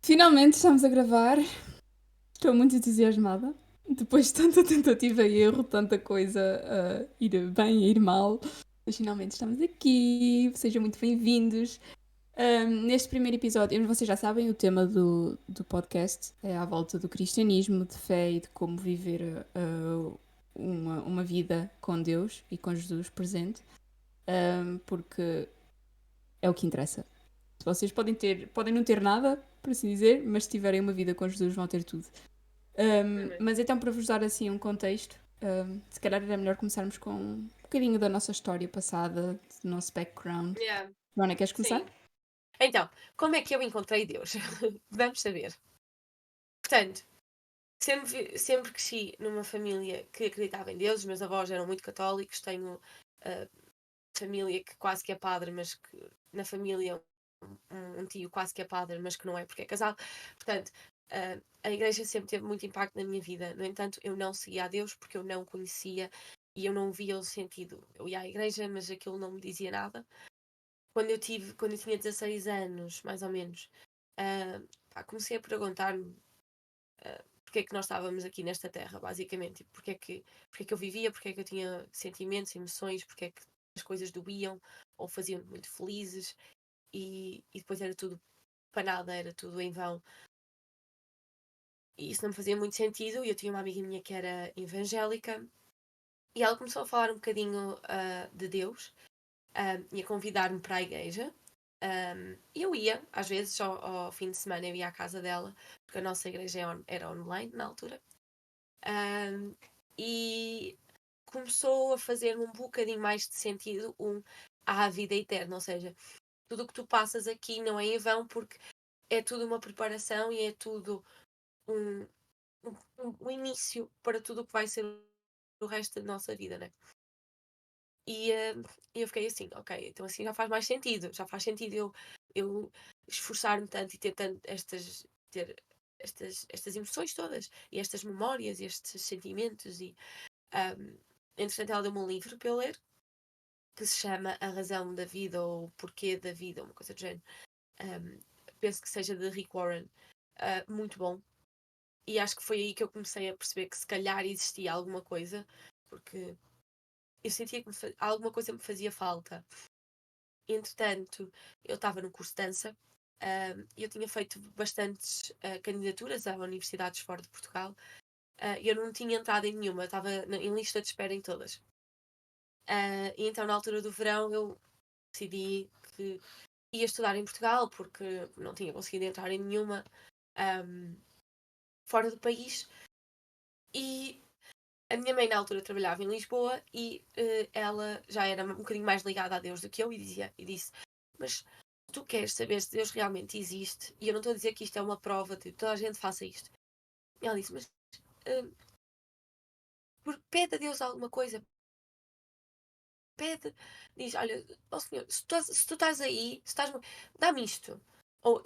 Finalmente estamos a gravar. Estou muito entusiasmada. Depois de tanta tentativa e erro, tanta coisa a ir bem e ir mal. Mas finalmente estamos aqui. Sejam muito bem-vindos. Neste primeiro episódio, vocês já sabem, o tema do podcast é à volta do cristianismo, de fé e de como viver uma vida com Deus e com Jesus presente. Porque é o que interessa. Vocês podem não ter nada, por assim dizer, mas se tiverem uma vida com Jesus vão ter tudo. Amém. Mas então, para vos dar assim um contexto, se calhar era melhor começarmos com um bocadinho da nossa história passada, do nosso background. Yeah, Joana, queres começar? sim. Então, como é que eu encontrei Deus? Vamos saber. Portanto, sempre cresci numa família que acreditava em Deus. Os meus avós eram muito católicos. Tenho família que quase que é padre, mas que na família um tio quase que é padre, mas que não é porque é casado. Portanto, a igreja sempre teve muito impacto na minha vida. No entanto, eu não seguia a Deus porque eu não conhecia e eu não via o sentido. Eu ia à igreja, mas aquilo não me dizia nada. Quando eu tinha 16 anos, mais ou menos, comecei a perguntar-me porque é que nós estávamos aqui nesta terra, basicamente. Tipo, porque é que eu vivia, porque é que eu tinha sentimentos, emoções, porque é que as coisas doíam ou faziam-me muito felizes e depois era tudo para nada, era tudo em vão. E isso não me fazia muito sentido. E eu tinha uma amiga minha que era evangélica e ela começou a falar um bocadinho de Deus e a convidar-me para a igreja. E eu ia, às vezes, ao fim de semana, eu ia à casa dela, porque a nossa igreja era online na altura. E começou a fazer um bocadinho mais de sentido à vida eterna, ou seja, tudo o que tu passas aqui não é em vão, porque é tudo uma preparação e é tudo um, um início para tudo o que vai ser o resto da nossa vida, né? E eu fiquei assim, ok, então assim já faz mais sentido, já faz sentido eu esforçar-me tanto e ter estas emoções todas, e estas memórias, e estes sentimentos, e entretanto ela deu-me um livro para eu ler, que se chama A Razão da Vida, ou O Porquê da Vida, uma coisa do género. Um, Penso que seja de Rick Warren. Muito bom. E acho que foi aí que eu comecei a perceber que se calhar existia alguma coisa, porque eu sentia que alguma coisa me fazia falta. Entretanto, eu estava no curso de dança e eu tinha feito bastantes candidaturas a universidades fora de Portugal e eu não tinha entrado em nenhuma, eu estava em lista de espera em todas. E então, na altura do verão, eu decidi que ia estudar em Portugal porque não tinha conseguido entrar em nenhuma fora do país. E a minha mãe, na altura, trabalhava em Lisboa e ela já era um bocadinho mais ligada a Deus do que eu e disse: Mas tu queres saber se Deus realmente existe? E eu não estou a dizer que isto é uma prova de toda a gente faça isto. E ela disse: Mas uh, pede a Deus alguma coisa. Pede, diz: Olha, ó Senhor, se tu estás aí, dá-me isto. Ou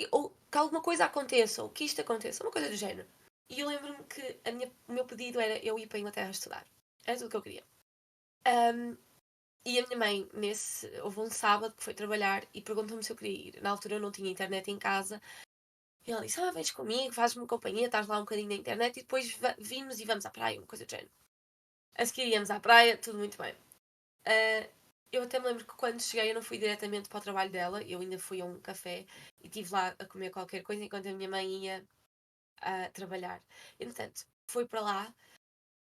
que alguma coisa aconteça, ou que isto aconteça, uma coisa do género. E eu lembro-me que o meu pedido era eu ir para a Inglaterra estudar. Era tudo o que eu queria. Um, E a minha mãe, houve um sábado que foi trabalhar e perguntou-me se eu queria ir. Na altura eu não tinha internet em casa. E ela disse: vens comigo, fazes-me companhia, estás lá um bocadinho na internet e depois vimos e vamos à praia, uma coisa do género. A seguir íamos à praia, tudo muito bem. Uh, eu até me lembro que quando cheguei eu não fui diretamente para o trabalho dela, eu ainda fui a um café e estive lá a comer qualquer coisa enquanto a minha mãe ia a trabalhar. Entretanto, fui para lá,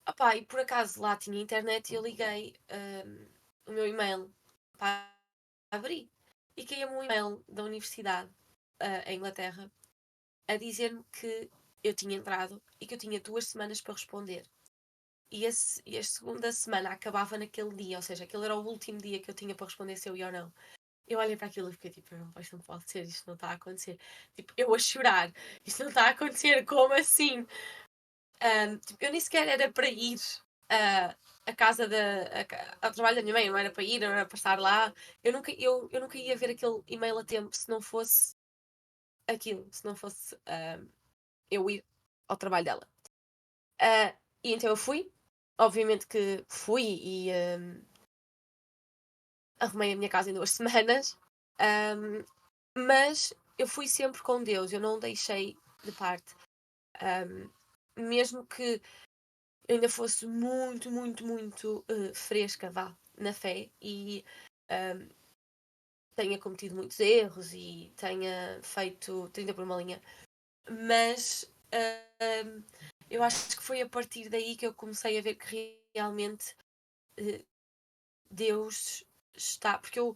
opá, e por acaso lá tinha internet e eu liguei o meu e-mail para abrir. E caiu-me um e-mail da universidade em Inglaterra a dizer-me que eu tinha entrado e que eu tinha 2 semanas para responder. E a segunda semana acabava naquele dia, ou seja, aquele era o último dia que eu tinha para responder se eu ia ou não. Eu olhei para aquilo e fiquei tipo, não, isto não pode ser, isto não está a acontecer. Tipo, eu a chorar, isto não está a acontecer, como assim? Tipo, eu nem sequer era para ir uh, à casa ao trabalho da minha mãe, não era para ir, não era para estar lá. Eu nunca ia ver aquele e-mail a tempo se não fosse aquilo, se não fosse eu ir ao trabalho dela. E então eu fui, obviamente que fui e arrumei a minha casa em 2 semanas, mas eu fui sempre com Deus, eu não deixei de parte. Um, mesmo que eu ainda fosse muito, muito, muito fresca, vá, na fé e tenha cometido muitos erros e tenha feito 30 por uma linha, mas eu acho que foi a partir daí que eu comecei a ver que realmente Deus está, porque eu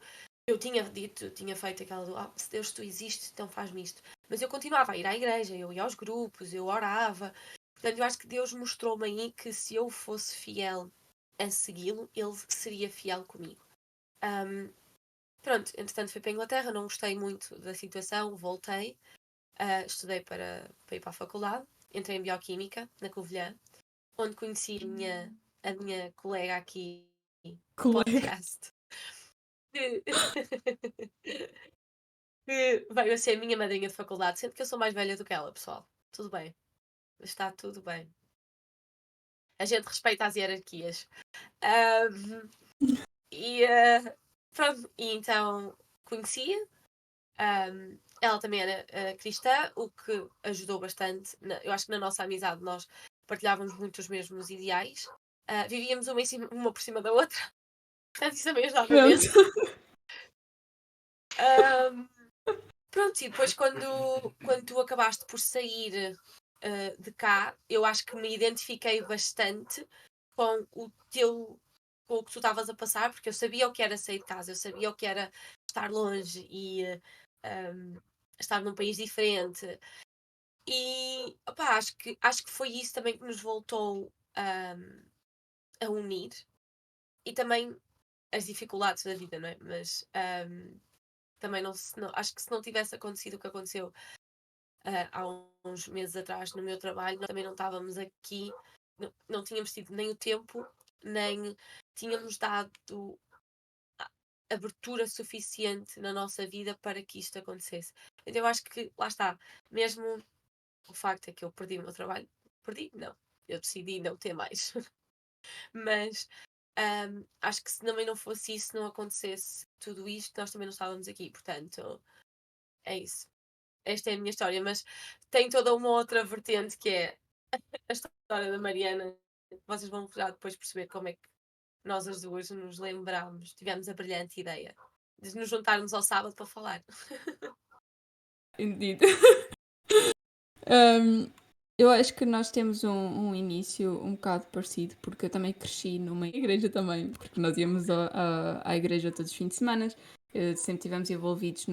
tinha dito, tinha feito aquela do se Deus tu existes, então faz-me isto. Mas eu continuava a ir à igreja, eu ia aos grupos, eu orava. Portanto, eu acho que Deus mostrou-me aí que se eu fosse fiel a segui-lo, ele seria fiel comigo. Pronto, entretanto fui para a Inglaterra, não gostei muito da situação, voltei, estudei para ir para a faculdade, entrei em Bioquímica, na Covilhã, onde conheci a minha colega aqui do Colega. podcast, que, que veio a ser a minha madrinha de faculdade, sendo que eu sou mais velha do que ela, pessoal. Tudo bem, está tudo bem. A gente respeita as hierarquias. Um, e pronto, e então conhecia. Ela também era cristã, o que ajudou bastante. Eu acho que na nossa amizade nós partilhávamos muito os mesmos ideais. Vivíamos uma por cima da outra. Portanto, isso também ajudava imenso. Pronto. Pronto, e depois quando tu acabaste por sair de cá, eu acho que me identifiquei bastante com com o que tu estavas a passar, porque eu sabia o que era sair de casa, eu sabia o que era estar longe e estar num país diferente. E opá, acho que foi isso também que nos voltou a unir. E também as dificuldades da vida, não é? Mas também acho que se não tivesse acontecido o que aconteceu há uns meses atrás no meu trabalho, nós também não estávamos aqui, não tínhamos tido nem o tempo, nem tínhamos dado abertura suficiente na nossa vida para que isto acontecesse. Então eu acho que, lá está, mesmo o facto é que eu perdi o meu trabalho, perdi? Não, eu decidi não ter mais. Mas acho que se também não fosse isso, não acontecesse tudo isto, nós também não estávamos aqui. Portanto, é isso. Esta é a minha história, mas tem toda uma outra vertente que é a história da Mariana. Vocês vão já depois perceber como é que nós as duas nos lembrámos, tivemos a brilhante ideia de nos juntarmos ao sábado para falar. Indeed. Eu acho que nós temos um início um bocado parecido, porque eu também cresci numa igreja também, porque nós íamos à igreja todos os fins de semana, sempre estivemos envolvidos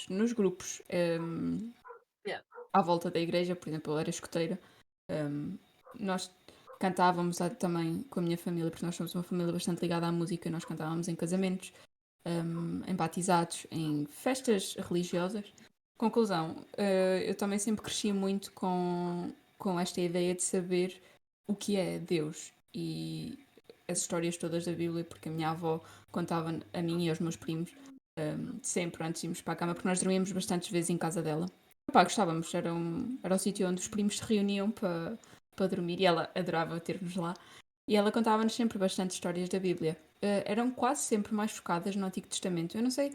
nos grupos Yeah. à volta da igreja, por exemplo, eu era escoteira. Nós cantávamos também com a minha família, porque nós somos uma família bastante ligada à música, nós cantávamos em casamentos, em batizados, em festas religiosas. Conclusão, eu também sempre cresci muito com esta ideia de saber o que é Deus e as histórias todas da Bíblia, porque a minha avó contava a mim e aos meus primos sempre antes de irmos para a cama, porque nós dormíamos bastantes vezes em casa dela. Epá, gostávamos, era o sítio onde os primos se reuniam para dormir e ela adorava ter-nos lá. E ela contava-nos sempre bastante histórias da Bíblia. Eram quase sempre mais focadas no Antigo Testamento. Eu não sei,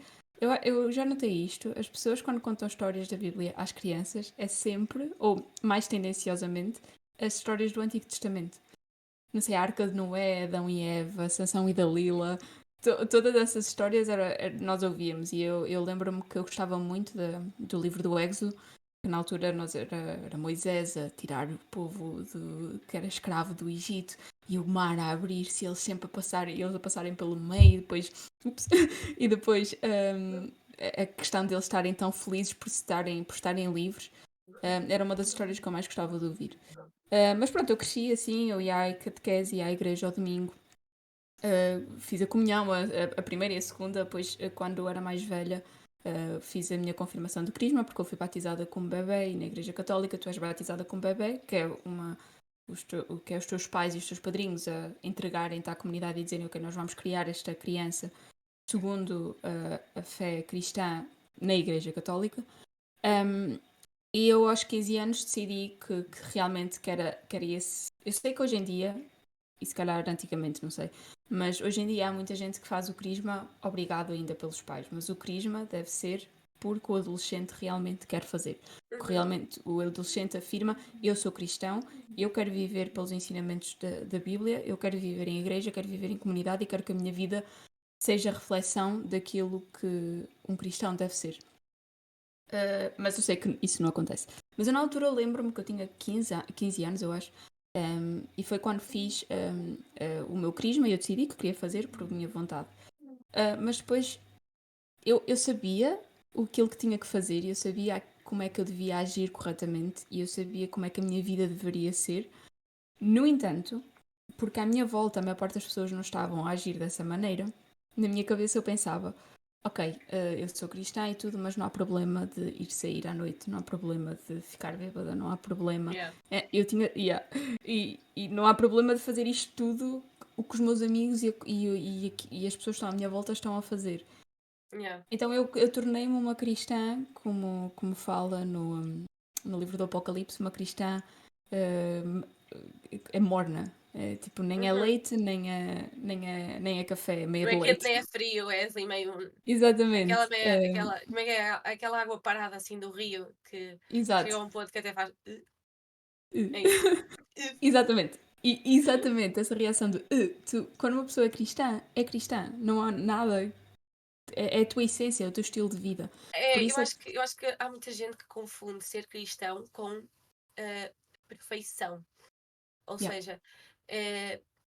eu já notei isto. As pessoas, quando contam histórias da Bíblia às crianças, é sempre, ou mais tendenciosamente, as histórias do Antigo Testamento. Não sei, a Arca de Noé, Adão e Eva, Sansão e Dalila. Todas essas histórias nós ouvíamos. E eu lembro-me que eu gostava muito do livro do Êxodo, que na altura era Moisés a tirar o povo que era escravo do Egito e o mar a abrir-se, eles sempre eles a passarem pelo meio, ups, e depois a questão deles estarem tão felizes por estarem livres, era uma das histórias que eu mais gostava de ouvir. Mas pronto, eu cresci assim, eu ia à catequese, ia à igreja ao domingo, fiz a comunhão, a primeira e a segunda, depois quando eu era mais velha fiz a minha confirmação de crisma, porque eu fui batizada como bebê e na igreja católica tu és batizada como bebê, que é que é os teus pais e os teus padrinhos a entregarem-te à comunidade e dizerem ok, nós vamos criar esta criança segundo a fé cristã na igreja católica. E eu aos 15 anos decidi que realmente que era esse. Eu sei que hoje em dia, e se calhar antigamente, não sei, mas hoje em dia há muita gente que faz o crisma obrigado ainda pelos pais, mas o crisma deve ser porque o adolescente realmente quer fazer. Porque Uhum. realmente o adolescente afirma: eu sou cristão, eu quero viver pelos ensinamentos da Bíblia, eu quero viver em igreja, quero viver em comunidade e quero que a minha vida seja reflexão daquilo que um cristão deve ser. Mas eu sei que isso não acontece. Mas eu na altura lembro-me que eu tinha 15 anos, eu acho, e foi quando fiz o meu crisma e eu decidi que queria fazer por minha vontade. Mas depois eu sabia aquilo que tinha que fazer e eu sabia como é que eu devia agir corretamente e eu sabia como é que a minha vida deveria ser. No entanto, porque à minha volta a maior parte das pessoas não estavam a agir dessa maneira, na minha cabeça eu pensava: ok, eu sou cristã e tudo, mas não há problema de ir sair à noite, não há problema de ficar bêbada, não há problema. Yeah. Eu tinha. Yeah. E não há problema de fazer isto tudo o que os meus amigos e as pessoas que estão à minha volta estão a fazer. Yeah. Então eu tornei-me uma cristã, como fala no livro do Apocalipse, uma cristã é morna. É, tipo, nem é Uhum. leite, nem é café, é meio Não de é quente leite. nem é frio, é assim meio. Exatamente. Como é que é aquela água parada assim do rio que chega Exato. a um ponto que até faz. Uh. É isso. Exatamente. E exatamente essa reação de quando uma pessoa é cristã, não há nada. É a tua essência, é o teu estilo de vida. Por É, eu isso é acho que, eu acho que há muita gente que confunde ser cristão com perfeição. Ou yeah. seja,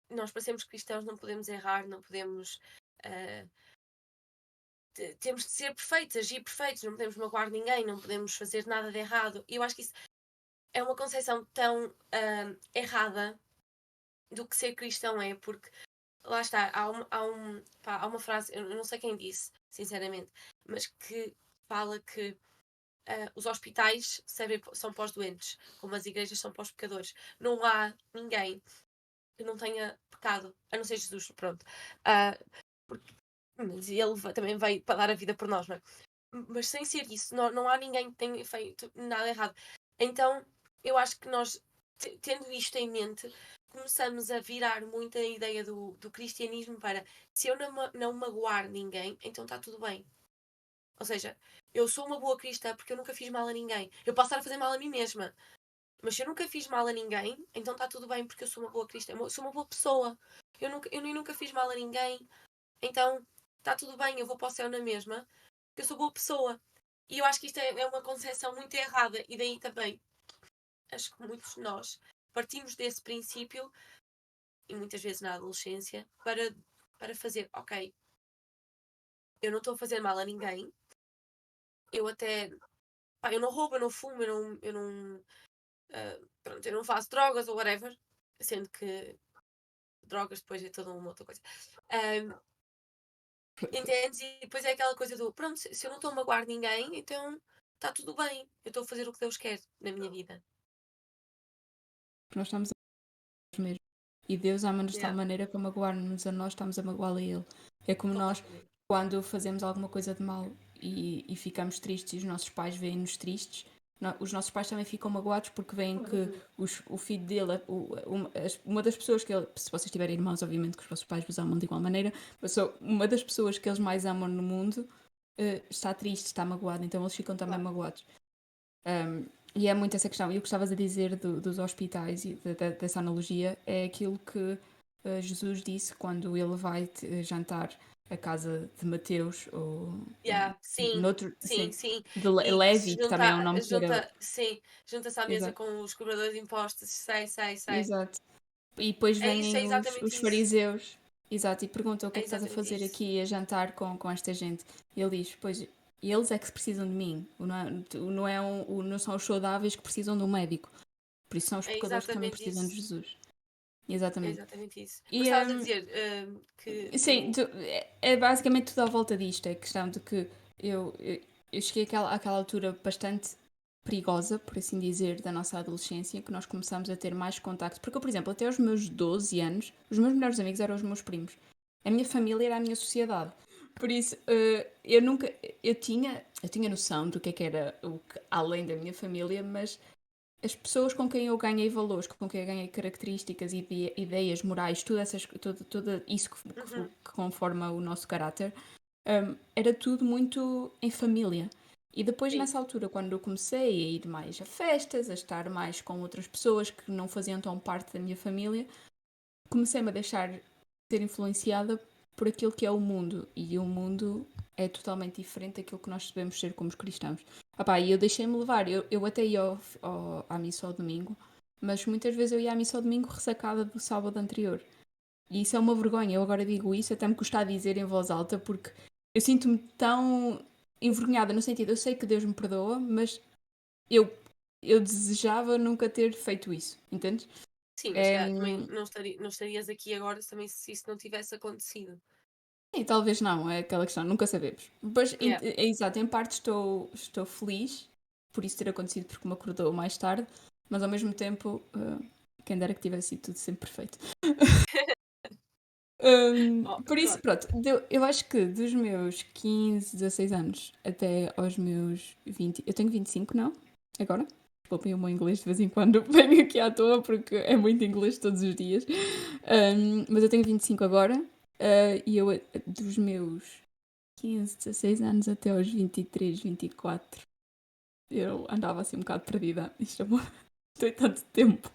nós para sermos cristãos não podemos errar, não podemos. eh, Temos de ser perfeitos, agir perfeitos, não podemos magoar ninguém, não podemos fazer nada de errado. E eu acho que isso é uma concepção tão errada do que ser cristão é, porque lá está, há uma frase, eu não sei quem disse, sinceramente, mas que fala que os hospitais são para os doentes, como as igrejas são para os pecadores. Não há ninguém que não tenha pecado, a não ser Jesus, pronto. Ah, mas ele também veio para dar a vida por nós, não é? Mas sem ser isso, não há ninguém que tenha feito nada errado. Então, eu acho que nós, tendo isto em mente, começamos a virar muito a ideia do cristianismo para se eu não magoar ninguém, então está tudo bem. Ou seja, eu sou uma boa cristã porque eu nunca fiz mal a ninguém. Eu posso estar a fazer mal a mim mesma, mas se eu nunca fiz mal a ninguém, então está tudo bem porque eu sou uma boa cristã. Eu sou uma boa pessoa. Eu nem nunca fiz mal a ninguém, então está tudo bem, eu vou para o céu na mesma porque eu sou boa pessoa. E eu acho que isto é uma concepção muito errada, e daí também acho que muitos de nós partimos desse princípio, e muitas vezes na adolescência, para fazer, ok, eu não estou a fazer mal a ninguém, eu até. Pá, eu não roubo, eu não fumo, pronto, eu não faço drogas ou whatever, sendo que drogas depois é toda uma outra coisa. Um, Entendes? E depois é aquela coisa do pronto, se eu não estou a magoar ninguém, então está tudo bem, eu estou a fazer o que Deus quer na minha vida. Nós estamos a nós mesmos. E Deus ama-nos de tal Yeah, maneira que ao magoar-nos a nós, estamos a magoá-lo a Ele. É como nós, completamente. quando fazemos alguma coisa de mal e ficamos tristes e os nossos pais veem-nos tristes, os nossos pais também ficam magoados porque veem que o filho dele, uma das pessoas que ele, se vocês tiverem irmãos, obviamente que os vossos pais vos amam de igual maneira, mas uma das pessoas que eles mais amam no mundo está triste, está magoado, então eles ficam também Claro. magoados. E é muito essa questão. E o que estavas a dizer dos hospitais e dessa analogia é aquilo que Jesus disse quando ele vai jantar à casa de Mateus ou Yeah, sim, noutro, sim, sim, sim. de E se Levi, que também é um nome que era. sim, junta-se à mesa Exato. com os cobradores de impostos, sei. Exato. E depois É isso, é vêm os exatamente isso. fariseus, exato, e perguntam o que É é que estás a exatamente fazer isso. aqui a jantar com esta gente. E ele diz: pois eles é que precisam de mim, não são os saudáveis que precisam de um médico. Por isso são os É pecadores que também exatamente precisam de isso. Jesus. É Exatamente. exatamente isso. Mas E estavas a dizer que sim, é basicamente tudo à volta disto. É a questão de que eu cheguei àquela altura bastante perigosa, por assim dizer, da nossa adolescência, que nós começamos a ter mais contacto. Porque eu, por exemplo, até aos meus 12 anos, os meus melhores amigos eram os meus primos. A minha família era a minha sociedade. Por isso, eu nunca. Eu tinha noção do que era além da minha família, mas as pessoas com quem eu ganhei valores, com quem eu ganhei características, ideias, morais, tudo isso uhum, que conforma o nosso caráter, era tudo muito em família. E depois, Sim. nessa altura, quando eu comecei a ir mais a festas, a estar mais com outras pessoas que não faziam tão parte da minha família, comecei-me a deixar ser influenciada por aquilo que é o mundo. E o mundo é totalmente diferente daquilo que nós devemos ser como cristãos. E eu deixei-me levar. Eu até ia à missa ao domingo, mas muitas vezes eu ia à missa ao domingo ressacada do sábado anterior. E isso é uma vergonha. Eu agora digo isso, até me custa a dizer em voz alta, porque eu sinto-me tão envergonhada no sentido, eu sei que Deus me perdoa, mas eu, eu desejava nunca ter feito isso, entendes? Sim, mas se É, calhar também não estarias aqui agora também se isso não tivesse acontecido. e talvez não, é aquela questão, nunca sabemos. Mas, Yeah. é exato, em parte estou feliz por isso ter acontecido, porque me acordou mais tarde, mas ao mesmo tempo, quem dera que tivesse sido tudo sempre perfeito. Oh, Por isso, pronto. pronto, eu acho que dos meus 15, 16 anos até aos meus 20, eu tenho 25, não? Agora? Desculpem o meu inglês de vez em quando, venho aqui à toa porque é muito inglês todos os dias. Mas eu tenho 25 agora, e eu, dos meus 15, 16 anos até aos 23, 24, eu andava assim um bocado perdida. Isto é tem tanto tempo.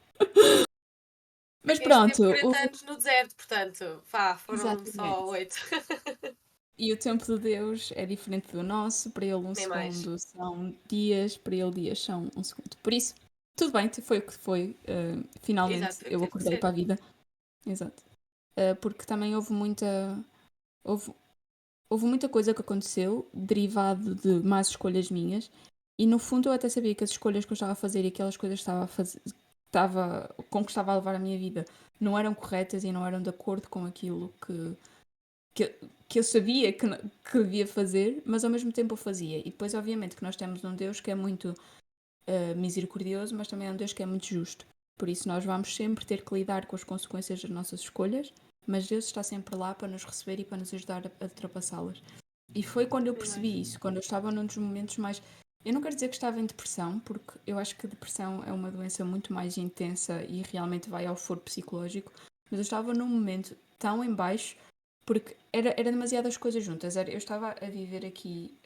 Mas Este teve pronto, 40 anos no deserto, portanto, vá, foram só exatamente. 8. E o tempo de Deus é diferente do nosso, para ele um Nem mais. segundo são dias, para ele dias são um segundo. Por isso, tudo bem, foi o que foi. Exato, Finalmente foi o que eu teve que acordei ser. para a vida. Exato. Porque também houve muita. Houve, houve muita coisa que aconteceu derivado de más escolhas minhas. E no fundo eu até sabia que as escolhas que eu estava a fazer e aquelas coisas que estava a fazer, com que estava a levar a minha vida não eram corretas e não eram de acordo com aquilo que, que eu sabia que devia fazer, mas ao mesmo tempo eu fazia. E depois, obviamente, que nós temos um Deus que é muito misericordioso, mas também é um Deus que é muito justo. Por isso, nós vamos sempre ter que lidar com as consequências das nossas escolhas, mas Deus está sempre lá para nos receber e para nos ajudar a ultrapassá-las. E foi quando eu Nem mais. percebi isso, quando eu estava num dos momentos mais. Eu não quero dizer que estava em depressão, porque eu acho que a depressão é uma doença muito mais intensa e realmente vai ao foro psicológico, mas eu estava num momento tão em baixo porque era demasiadas coisas juntas. Eu estava a viver aqui.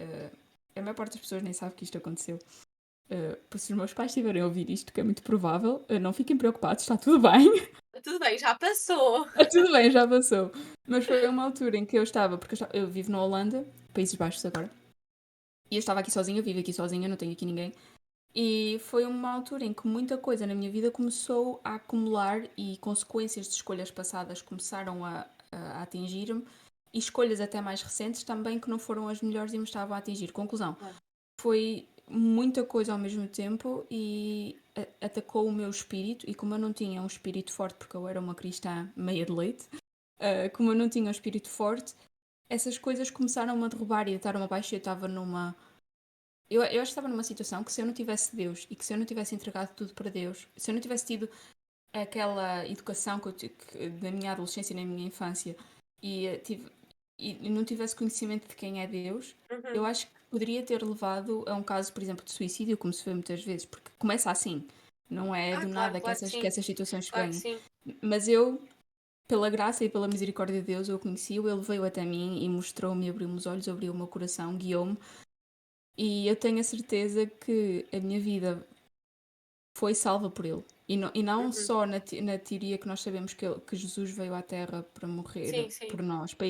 A maior parte das pessoas nem sabe que isto aconteceu. Se os meus pais estiverem a ouvir isto, que é muito provável, não fiquem preocupados, está tudo bem. Tudo bem, já passou. Está tudo bem, já passou. Mas foi uma altura em que eu estava, porque eu vivo na Holanda, Países Baixos agora, e eu estava aqui sozinha, vivo aqui sozinha, não tenho aqui ninguém. E foi uma altura em que muita coisa na minha vida começou a acumular e consequências de escolhas passadas começaram a atingir-me e escolhas até mais recentes também que não foram as melhores e me estavam a atingir. Conclusão, Claro. foi muita coisa ao mesmo tempo e atacou o meu espírito e como eu não tinha um espírito forte porque eu era uma cristã meia de leite, como eu não tinha um espírito forte, essas coisas começaram a derrubar e a dar uma baixa e eu estava numa eu acho que estava numa situação que se eu não tivesse Deus e que se eu não tivesse entregado tudo para Deus, se eu não tivesse tido aquela educação que eu tive na minha adolescência e na minha infância e, e não tivesse conhecimento de quem é Deus, eu Uhum. acho que poderia ter levado a um caso, por exemplo, de suicídio, como se vê muitas vezes, porque começa assim, não é do Claro, nada que claro que que sim. essas situações Claro que vêm. sim. Mas eu, pela graça e pela misericórdia de Deus, eu o conheci-o, ele veio até mim e mostrou-me, abriu-me os olhos, abriu o meu coração, guiou-me e eu tenho a certeza que a minha vida foi salva por ele. E não Uhum. só na teoria que nós sabemos que Jesus veio à Terra para morrer Sim, sim. por nós, para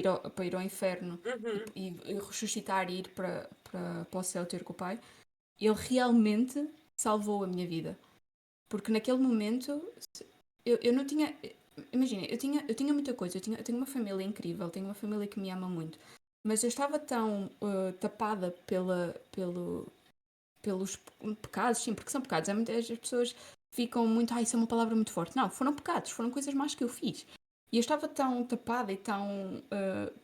ir ao inferno Uhum. e ressuscitar e ir para o céu ter com o Pai, ele realmente salvou a minha vida. Porque naquele momento eu não tinha. Imagina, eu tinha muita coisa, eu tenho uma família incrível, tenho uma família que me ama muito, mas eu estava tão tapada pelos pecados, sim, porque são pecados. Muitas pessoas ficam muito, isso é uma palavra muito forte. Não, foram pecados, foram coisas más que eu fiz. E eu estava tão tapada e tão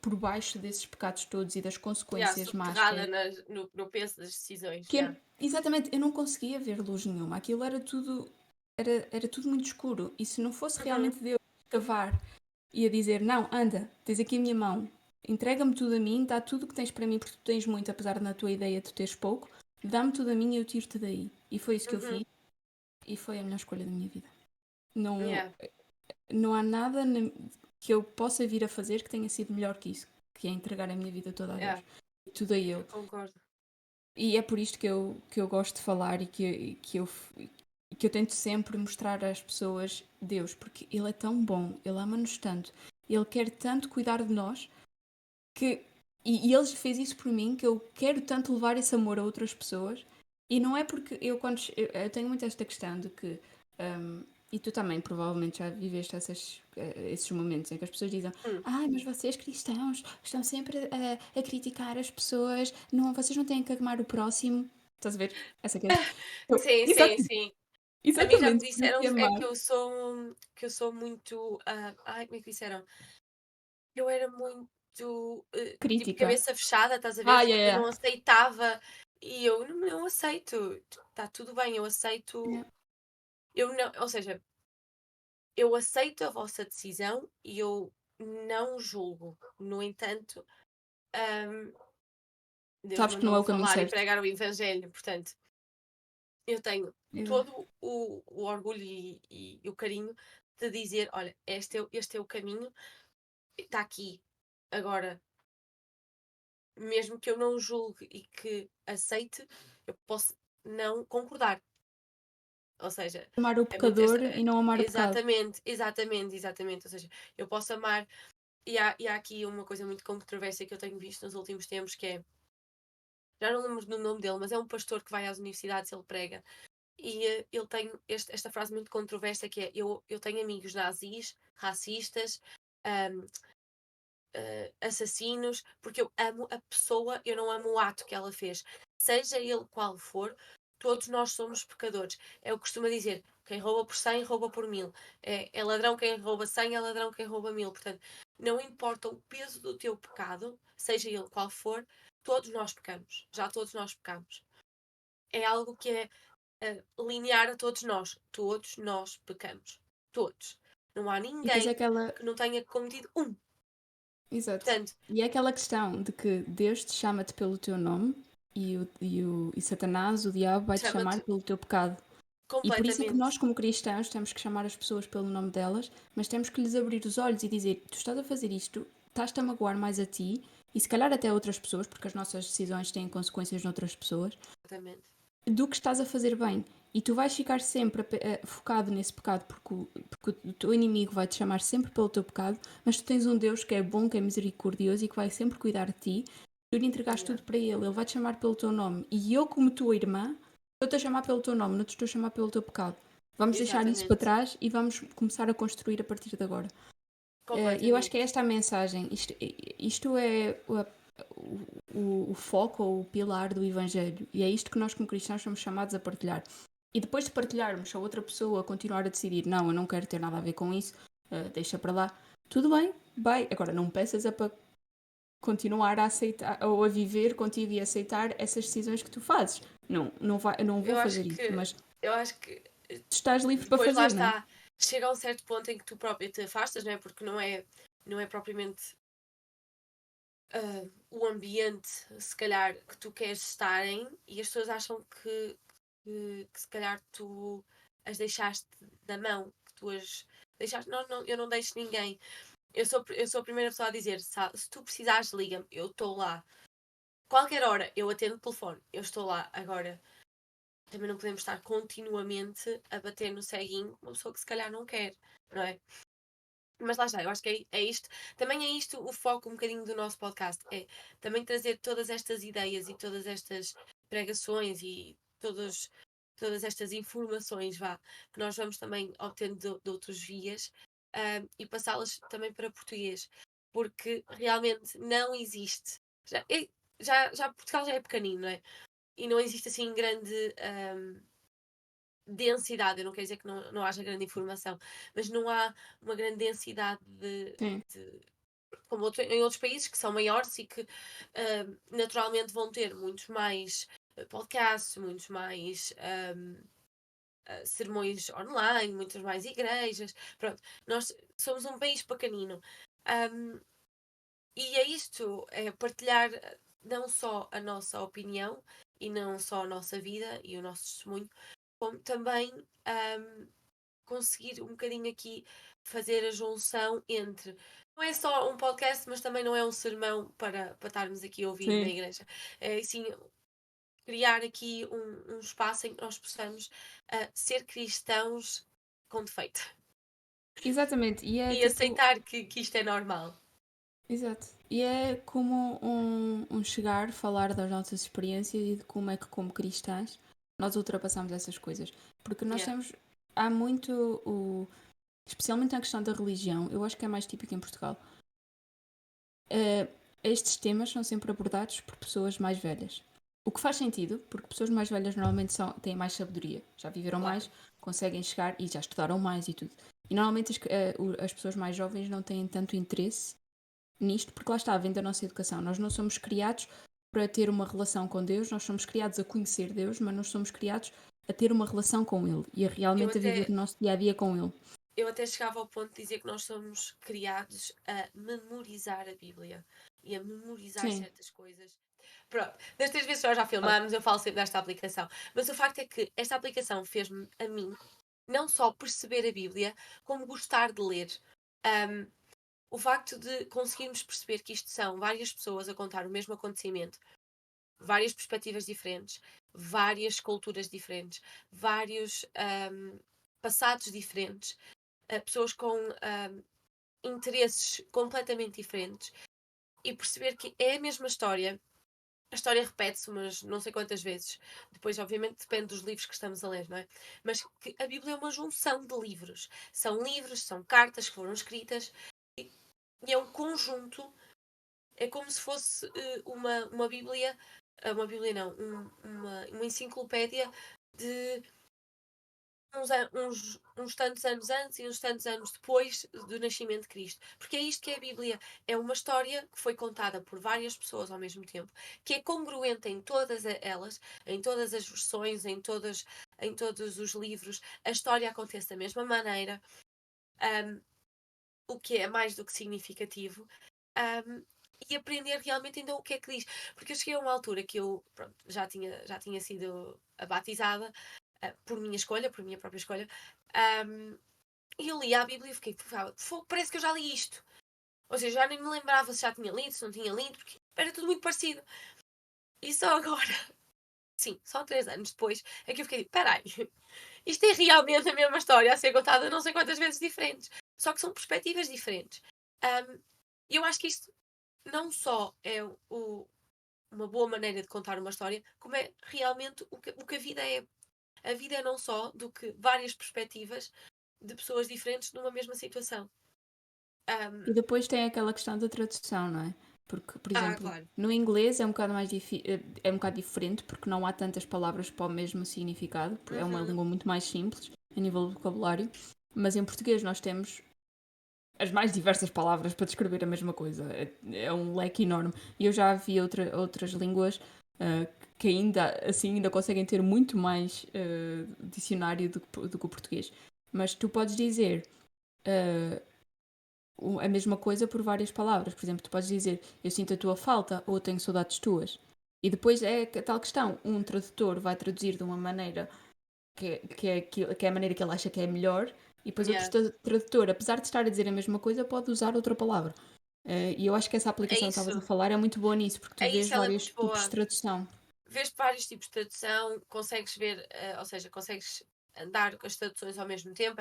por baixo desses pecados todos e das Yeah, consequências más subterrada no peso das decisões. que Yeah. exatamente, eu não conseguia ver luz nenhuma. Aquilo era tudo muito escuro. E se não fosse Uhum. realmente Deus a cavar e a dizer, não, anda, tens aqui a minha mão, entrega-me tudo a mim, dá tudo o que tens para mim, porque tu tens muito, apesar de na tua ideia tu teres pouco, dá-me tudo a mim e eu tiro-te daí. E foi isso que eu Uhum. fiz e foi a melhor escolha da minha vida. Não, Yeah. não há nada que eu possa vir a fazer que tenha sido melhor que isso, que é entregar a minha vida toda a Deus. Yeah. E tudo a Ele. Eu concordo. E é por isto que eu gosto de falar que eu tento sempre mostrar às pessoas Deus, porque Ele é tão bom, Ele ama-nos tanto, Ele quer tanto cuidar de nós, que, e Ele fez isso por mim, que eu quero tanto levar esse amor a outras pessoas. E não é porque eu tenho muito esta questão de que, e tu também provavelmente já viveste esses momentos em que as pessoas dizem: Hum. ai, mas vocês cristãos estão sempre a criticar as pessoas, não, vocês não têm que amar o próximo. Estás a ver? Essa que é. Sim, sim, Exatamente, sim. A mim já me exatamente, disseram porque é amar. que eu sou muito, ai, como é que disseram? Eu era muito, tipo Crítica. cabeça fechada, estás a ver? Ah, yeah, Tipo, eu yeah. não aceitava e eu não aceito, está tudo bem, eu Yeah. aceito, eu não, ou seja, eu aceito a vossa decisão e eu não julgo. No entanto, hum, Deus Sabes que não é mandou-me o caminho falar e certo. pregar o evangelho, portanto, eu tenho Exato. todo o orgulho e o carinho de dizer: olha, este é o caminho, está aqui. Agora, mesmo que eu não julgue e que aceite, eu posso não concordar. Ou seja, Amar o é muito pecador e não amar o pecado. exatamente, exatamente, exatamente. Ou seja, eu posso amar. E há aqui uma coisa muito controversa que eu tenho visto nos últimos tempos que é. Já não lembro do nome dele, mas é um pastor que vai às universidades, ele prega. E ele tem esta frase muito controversa que é: eu tenho amigos nazis, racistas, um, assassinos, porque eu amo a pessoa, eu não amo o ato que ela fez. Seja ele qual for, todos nós somos pecadores. É o que costuma dizer: quem rouba por 100, rouba por 1000. É ladrão quem rouba 100, é ladrão quem rouba 1000. Portanto, não importa o peso do teu pecado, seja ele qual for, todos nós pecamos. Já todos nós pecamos. É algo que é linear a todos nós. Todos nós pecamos. Todos. Não há E depois é ninguém aquela. que não tenha cometido um. Exato. Portanto, E é aquela questão de que Deus te chama-te pelo teu nome e Satanás, o diabo, vai-te chamar chama-te pelo teu pecado. E por isso é que completamente. nós, como cristãos, temos que chamar as pessoas pelo nome delas, mas temos que lhes abrir os olhos e dizer: tu estás a fazer isto, estás-te a magoar mais a ti e se calhar até a outras pessoas, porque as nossas decisões têm consequências noutras pessoas, Exatamente. do que estás a fazer bem. E tu vais ficar sempre focado nesse pecado porque o teu inimigo vai te chamar sempre pelo teu pecado, mas tu tens um Deus que é bom, que é misericordioso e que vai sempre cuidar de ti. Tu lhe entregaste Yeah. tudo para ele vai te chamar pelo teu nome. E eu, como tua irmã, estou-te a chamar pelo teu nome, não te estou a chamar pelo teu pecado. Vamos deixar isso para Exatamente. trás e vamos começar a construir a partir de agora. E eu acho que é Completamente. esta a mensagem. Isto é o foco ou o pilar do Evangelho. E é isto que nós, como cristãos, somos chamados a partilhar. E depois de partilharmos, se a outra pessoa continuar a decidir: não, eu não quero ter nada a ver com isso, deixa para lá, tudo bem, vai. Agora, não me peças é para continuar a aceitar ou a viver contigo e aceitar essas decisões que tu fazes. Não, eu não vou Eu acho fazer isso, que mas eu acho que tu estás livre para depois lá fazer, não é? está, chega a um certo ponto em que tu próprio te afastas, não é? Porque não é propriamente o ambiente, se calhar, que tu queres estar em, e as pessoas acham que se calhar tu as deixaste da mão, que tu as deixaste. Não, não, eu não deixo ninguém. Eu sou a primeira pessoa a dizer: se tu precisares, liga-me, eu estou lá. Qualquer hora eu atendo o telefone, eu estou lá. Agora, também não podemos estar continuamente a bater no ceguinho uma pessoa que se calhar não quer, não é? Mas lá está, eu acho que é isto. Também é isto o foco um bocadinho do nosso podcast. É também trazer todas estas ideias e todas estas pregações e todas estas informações, vá, que nós vamos também obtendo de outros vias, e passá-las também para português. Porque realmente não existe. Já Portugal já é pequenino, não é? E não existe assim grande densidade. Eu não quero dizer que não haja grande informação, mas não há uma grande densidade Sim. como em outros países que são maiores e que naturalmente vão ter muitos mais podcasts, muitos mais sermões online, muitas mais igrejas. Pronto, nós somos um país pequenino. Um, e é isto, é partilhar não só a nossa opinião e não só a nossa vida e o nosso testemunho, como também conseguir um bocadinho aqui fazer a junção entre. Não é só um podcast, mas também não é um sermão para estarmos aqui a ouvir na Sim. igreja. É assim, criar aqui um espaço em que nós possamos ser cristãos com defeito. Exatamente, e é E tipo. aceitar que isto é normal. Exato. E é como um chegar, falar das nossas experiências e de como é que, como cristãs, nós ultrapassamos essas coisas. Porque nós Yeah. temos. Há muito especialmente na questão da religião, eu acho que é mais típico em Portugal. eh, Estes temas são sempre abordados por pessoas mais velhas. O que faz sentido, porque pessoas mais velhas normalmente têm mais sabedoria, já viveram Claro. mais, conseguem chegar e já estudaram mais e tudo. E normalmente as pessoas mais jovens não têm tanto interesse nisto, porque lá está, vem da nossa educação. Nós não somos criados para ter uma relação com Deus, nós somos criados a conhecer Deus, mas nós somos criados a ter uma relação com Ele e a Eu realmente a viver até, o nosso dia a dia com Ele. eu até chegava ao ponto de dizer que nós somos criados a memorizar a Bíblia e a memorizar Sim. certas coisas. Pronto, das 3 vezes que nós já filmámos, eu falo sempre desta aplicação. Mas o facto é que esta aplicação fez-me, a mim, não só perceber a Bíblia, como gostar de ler. Um, o facto de conseguirmos perceber que isto são várias pessoas a contar o mesmo acontecimento, várias perspectivas diferentes, várias culturas diferentes, vários passados diferentes, pessoas com interesses completamente diferentes, e perceber que é a mesma história. A história repete-se umas não sei quantas vezes. Depois, obviamente, depende dos livros que estamos a ler, não é? Mas que a Bíblia é uma junção de livros. São livros, são cartas que foram escritas e é um conjunto. É como se fosse uma Bíblia. Uma Bíblia não, uma enciclopédia de uns tantos anos antes e uns tantos anos depois do nascimento de Cristo. Porque é isto que é a Bíblia. É uma história que foi contada por várias pessoas ao mesmo tempo, que é congruente em todas elas, em todas as versões, em todos os livros. A história acontece da mesma maneira, um, o que é mais do que significativo. Um, e aprender realmente então o que é que diz. Porque eu cheguei a uma altura que eu pronto, já tinha sido batizada por minha escolha, por minha própria escolha. E eu li a Bíblia e fiquei, parece que eu já li isto. Ou seja, já nem me lembrava se já tinha lido, se não tinha lido, porque era tudo muito parecido. E só agora, sim, só 3 anos depois, é que eu fiquei, peraí, isto é realmente a mesma história a ser contada não sei quantas vezes diferentes. Só que são perspectivas diferentes. E eu acho que isto não só é uma boa maneira de contar uma história, como é realmente o que a vida é. A vida é não só do que várias perspectivas de pessoas diferentes numa mesma situação. E Um, depois tem aquela questão da tradução, não é? Porque, por exemplo, claro. no inglês é um bocado é um bocado diferente porque não há tantas palavras para o mesmo significado, porque é uma Uhum. língua muito mais simples a nível do vocabulário, mas em português nós temos as mais diversas palavras para descrever a mesma coisa. É um leque enorme. E eu já vi outras línguas que ainda conseguem ter muito mais dicionário do que o português. Mas tu podes dizer uh, a mesma coisa por várias palavras. Por exemplo, tu podes dizer eu sinto a tua falta ou tenho saudades tuas. E depois é a tal questão. Um tradutor vai traduzir de uma maneira que é a maneira que ele acha que é melhor, e depois outro Yeah. tradutor, apesar de estar a dizer a mesma coisa, pode usar outra palavra. E eu acho que essa É aplicação que estavas a isso. falar é muito boa nisso, porque tu É vês isso, ela é vários muito tipos de boa. tradução. Vês vários tipos de tradução, consegues ver, ou seja, consegues andar com as traduções ao mesmo tempo,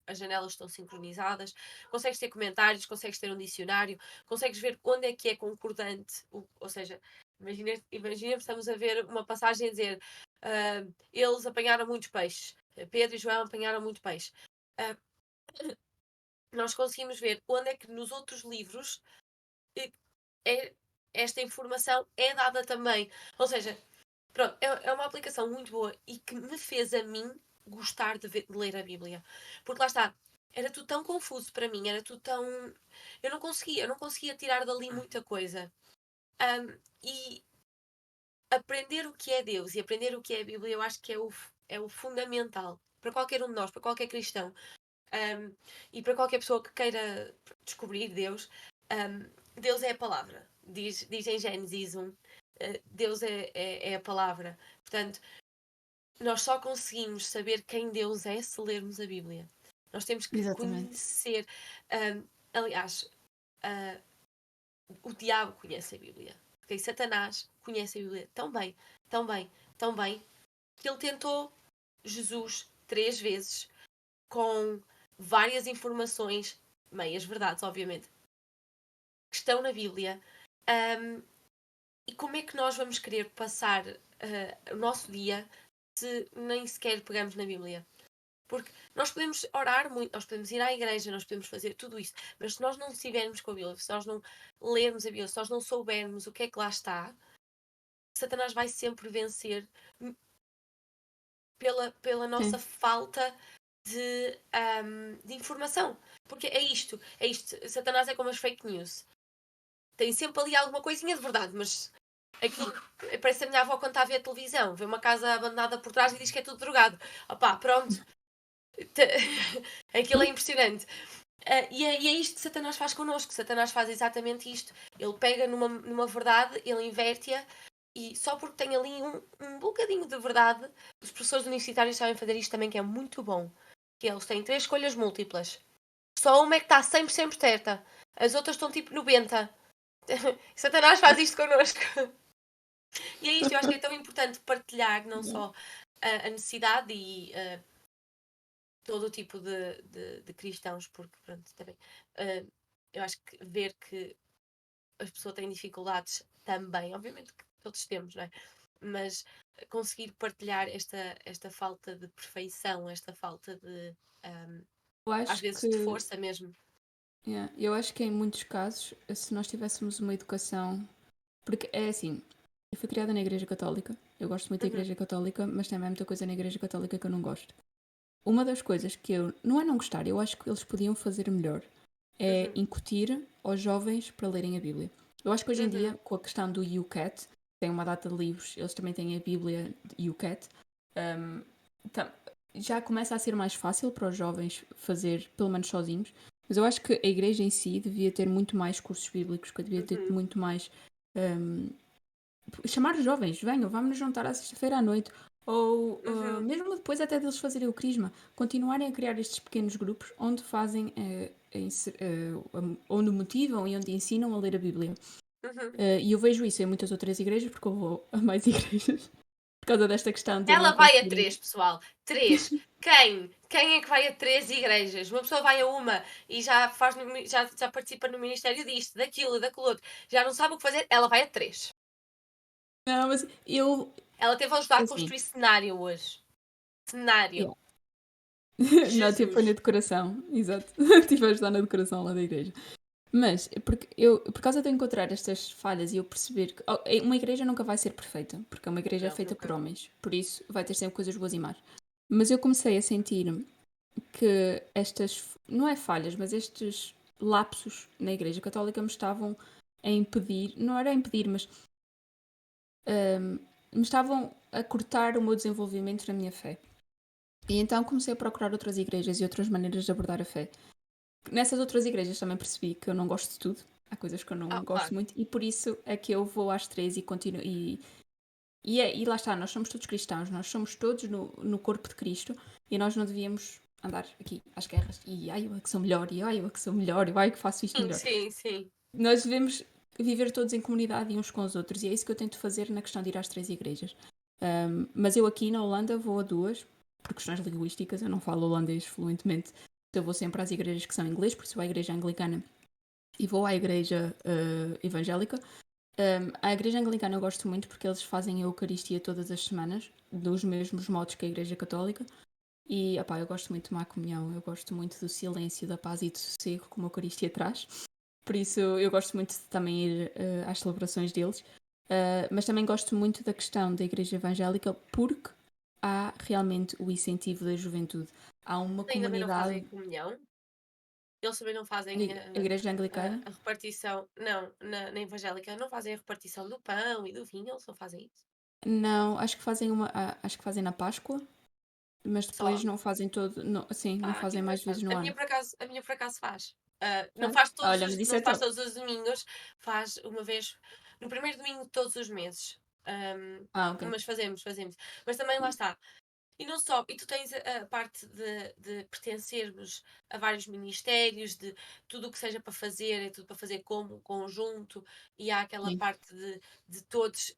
as janelas estão sincronizadas, consegues ter comentários, consegues ter um dicionário, consegues ver onde é que é concordante, ou seja, imagina que estamos a ver uma passagem a dizer eles apanharam muitos peixes, Pedro e João apanharam muito peixe. Uh, nós conseguimos ver onde é que nos outros livros é, esta informação é dada também. Ou seja, pronto, é uma aplicação muito boa e que me fez a mim gostar de ler a Bíblia. Porque lá está, era tudo tão confuso para mim, era tudo tão. Eu não conseguia tirar dali muita coisa. E aprender o que é Deus e aprender o que é a Bíblia, eu acho que é o fundamental para qualquer um de nós, para qualquer cristão. E para qualquer pessoa que queira descobrir Deus, Deus é a palavra. Diz em Gênesis 1, Deus é a palavra. Portanto, nós só conseguimos saber quem Deus é se lermos a Bíblia. Nós temos que Exatamente. conhecer. Aliás, o diabo conhece a Bíblia. Ok, Satanás conhece a Bíblia tão bem, tão bem, tão bem, que ele tentou Jesus 3 vezes com várias informações, meias verdades, obviamente, que estão na Bíblia. E como é que nós vamos querer passar o nosso dia se nem sequer pegamos na Bíblia? Porque nós podemos orar muito, nós podemos ir à igreja, nós podemos fazer tudo isso, mas se nós não estivermos com a Bíblia, se nós não lermos a Bíblia, se nós não soubermos o que é que lá está, Satanás vai sempre vencer pela nossa Sim. falta de informação. Porque é isto. Satanás é como as fake news. Tem sempre ali alguma coisinha de verdade, mas aquilo parece a minha avó quando está a ver a televisão, vê uma casa abandonada por trás e diz que é tudo drogado. Opá, pronto. Aquilo é impressionante. E é isto que Satanás faz connosco. Satanás faz exatamente isto. Ele pega numa verdade, ele inverte-a e só porque tem ali um bocadinho de verdade, os professores universitários sabem fazer isto também, que é muito bom. Que eles têm 3 escolhas múltiplas. Só uma é que está 100% certa. As outras estão tipo 90%. Satanás faz isto connosco. E é isto, eu acho que é tão importante partilhar não só a necessidade e todo o tipo de cristãos, porque pronto, também eu acho que ver que as pessoas têm dificuldades também, obviamente que todos temos, não é? Mas conseguir partilhar esta falta de perfeição, esta falta de Eu às acho vezes de que, força mesmo. eu acho que em muitos casos, se nós tivéssemos uma educação. Porque é assim, eu fui criada na Igreja Católica, eu gosto muito da Uhum, Igreja Católica, mas também há muita coisa na Igreja Católica que eu não gosto. Uma das coisas que eu, não é não gostar, eu acho que eles podiam fazer melhor, é uhum, incutir aos jovens para lerem a Bíblia. Eu acho que hoje em dia, uhum, com a questão do UCAT, tem uma data de livros, eles também têm a Bíblia de UCAT, um, já começa a ser mais fácil para os jovens fazer, pelo menos sozinhos, mas eu acho que a Igreja em si devia ter muito mais cursos bíblicos, que devia ter uhum, muito mais. um, Chamar os jovens, venham, vamos nos juntar à sexta-feira à noite. Ou uhum, mesmo depois até deles fazerem o crisma, continuarem a criar estes pequenos grupos onde fazem, onde motivam e onde ensinam a ler a Bíblia. uhum. E eu vejo isso em muitas outras igrejas, porque eu vou a mais igrejas, por causa desta questão de Ela não vai a conseguirem. 3, pessoal. 3. Quem? Quem é que vai a 3 igrejas? Uma pessoa vai a uma e já participa no ministério disto, daquilo, daquilo outro. Já não sabe o que fazer, ela vai a 3. Não, mas eu. Ela teve a ajudar a Assim, construir cenário hoje. yeah. Cenário. Não, tipo, foi na Jesus. decoração, exato. Estive a ajudar na decoração lá da igreja. Mas, porque eu, por causa de eu encontrar estas falhas e eu perceber que uma igreja nunca vai ser perfeita, porque uma igreja é Não, feita por nunca. homens, por isso vai ter sempre coisas boas e más. Mas eu comecei a sentir que estas, não é falhas, mas estes lapsos na igreja católica me estavam a impedir, não era a impedir, mas ahm, me estavam a cortar o meu desenvolvimento na minha fé. E então comecei a procurar outras igrejas e outras maneiras de abordar a fé. Nessas outras igrejas também percebi que eu não gosto de tudo. Há coisas que eu não Ah, gosto claro. muito e por isso é que eu vou às 3 e continuo. E lá está, nós somos todos cristãos, nós somos todos no corpo de Cristo e nós não devíamos andar aqui às guerras e ai eu é que sou melhor, e ai eu é que sou melhor, e ai que faço isto Sim, melhor. sim, sim. Nós devemos viver todos em comunidade e uns com os outros e é isso que eu tento fazer na questão de ir às 3 igrejas. Mas eu aqui na Holanda vou a 2, por questões linguísticas, eu não falo holandês fluentemente. Eu vou sempre às igrejas que são em inglês, por isso vou à igreja anglicana e vou à igreja evangélica. A igreja anglicana eu gosto muito porque eles fazem a Eucaristia todas as semanas, dos mesmos modos que a igreja católica. E opá, eu gosto muito de má comunhão, eu gosto muito do silêncio, da paz e do sossego que uma Eucaristia traz. Por isso eu gosto muito de também ir às celebrações deles. Mas também gosto muito da questão da igreja evangélica porque há realmente o incentivo da juventude. Há uma Ainda também não fazem comunidade, comunhão. Eles também não a fazem igreja anglicana. a repartição. Não, na evangélica não fazem a repartição do pão e do vinho, eles não fazem isso. Não, acho que fazem acho que fazem na Páscoa, mas depois Só. não fazem todo, não, sim, não Ah, que fazem mais vezes interessante. no ano. A minha por acaso faz. Não Faz? faz Olha, mas isso não é faz top. todos os domingos, faz uma vez no primeiro domingo de todos os meses. Ah, ok. Mas fazemos. Mas também lá está. E não só, e tu tens a parte de pertencermos a vários ministérios, de tudo o que seja para fazer, é tudo para fazer como conjunto, e há aquela Sim, parte de todos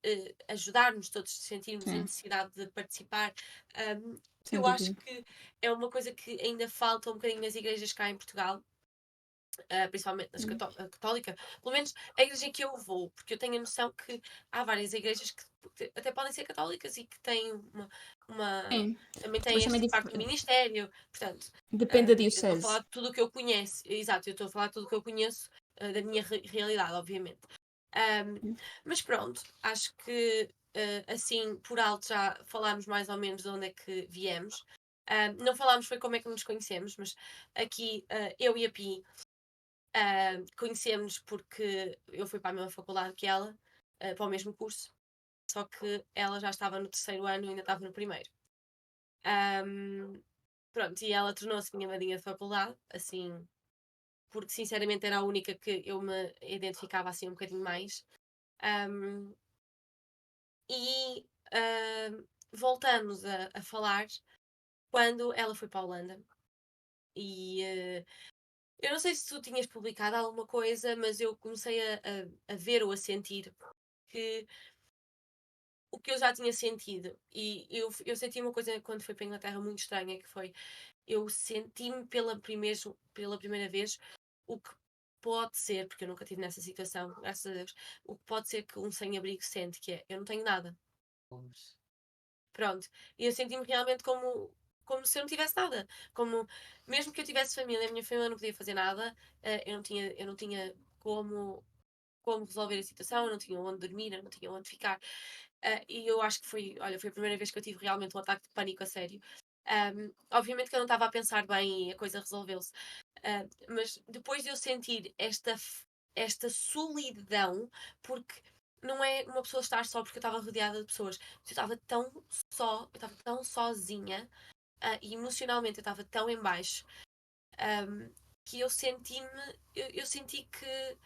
ajudarmos, todos sentirmos a sim, necessidade de participar, que sem eu acho dúvida. que é uma coisa que ainda falta um bocadinho nas igrejas cá em Portugal, principalmente nas Hum. católica, pelo menos a igreja em que eu vou, porque eu tenho a noção que há várias igrejas que até podem ser católicas e que têm Sim, também mas têm também esta parte do ministério, portanto, depende da eu estou a falar diocese. de tudo o que eu conheço, exato, eu estou a falar de tudo o que eu conheço da minha realidade, obviamente. Um, mas pronto, acho que assim por alto já falámos mais ou menos de onde é que viemos. Não falámos foi como é que nos conhecemos, mas aqui eu e a Pi conhecemos porque eu fui para a mesma faculdade que ela, para o mesmo curso, só que ela já estava no terceiro ano e ainda estava no primeiro. Um, pronto, e ela tornou-se minha madrinha de faculdade, assim, porque sinceramente era a única que eu me identificava assim um bocadinho mais. Um, e voltamos a falar quando ela foi para a Holanda. E eu não sei se tu tinhas publicado alguma coisa, mas eu comecei a ver ou a sentir que o que eu já tinha sentido. E eu senti uma coisa quando fui para a Inglaterra muito estranha, que foi eu senti-me pela primeira vez o que pode ser, porque eu nunca estive nessa situação, graças a Deus, o que pode ser que um sem-abrigo sente, que é eu não tenho nada. Pronto. E eu senti-me realmente como se eu não tivesse nada. Como, mesmo que eu tivesse família, a minha família não podia fazer nada, eu não tinha como resolver a situação, eu não tinha onde dormir, eu não tinha onde ficar. E eu acho que olha, foi a primeira vez que eu tive realmente um ataque de pânico a sério. Obviamente que eu não estava a pensar bem e a coisa resolveu-se. Mas depois de eu sentir esta solidão, porque não é uma pessoa estar só porque eu estava rodeada de pessoas, eu estava tão só, eu estava tão sozinha, e emocionalmente eu estava tão em baixo, um, que eu senti que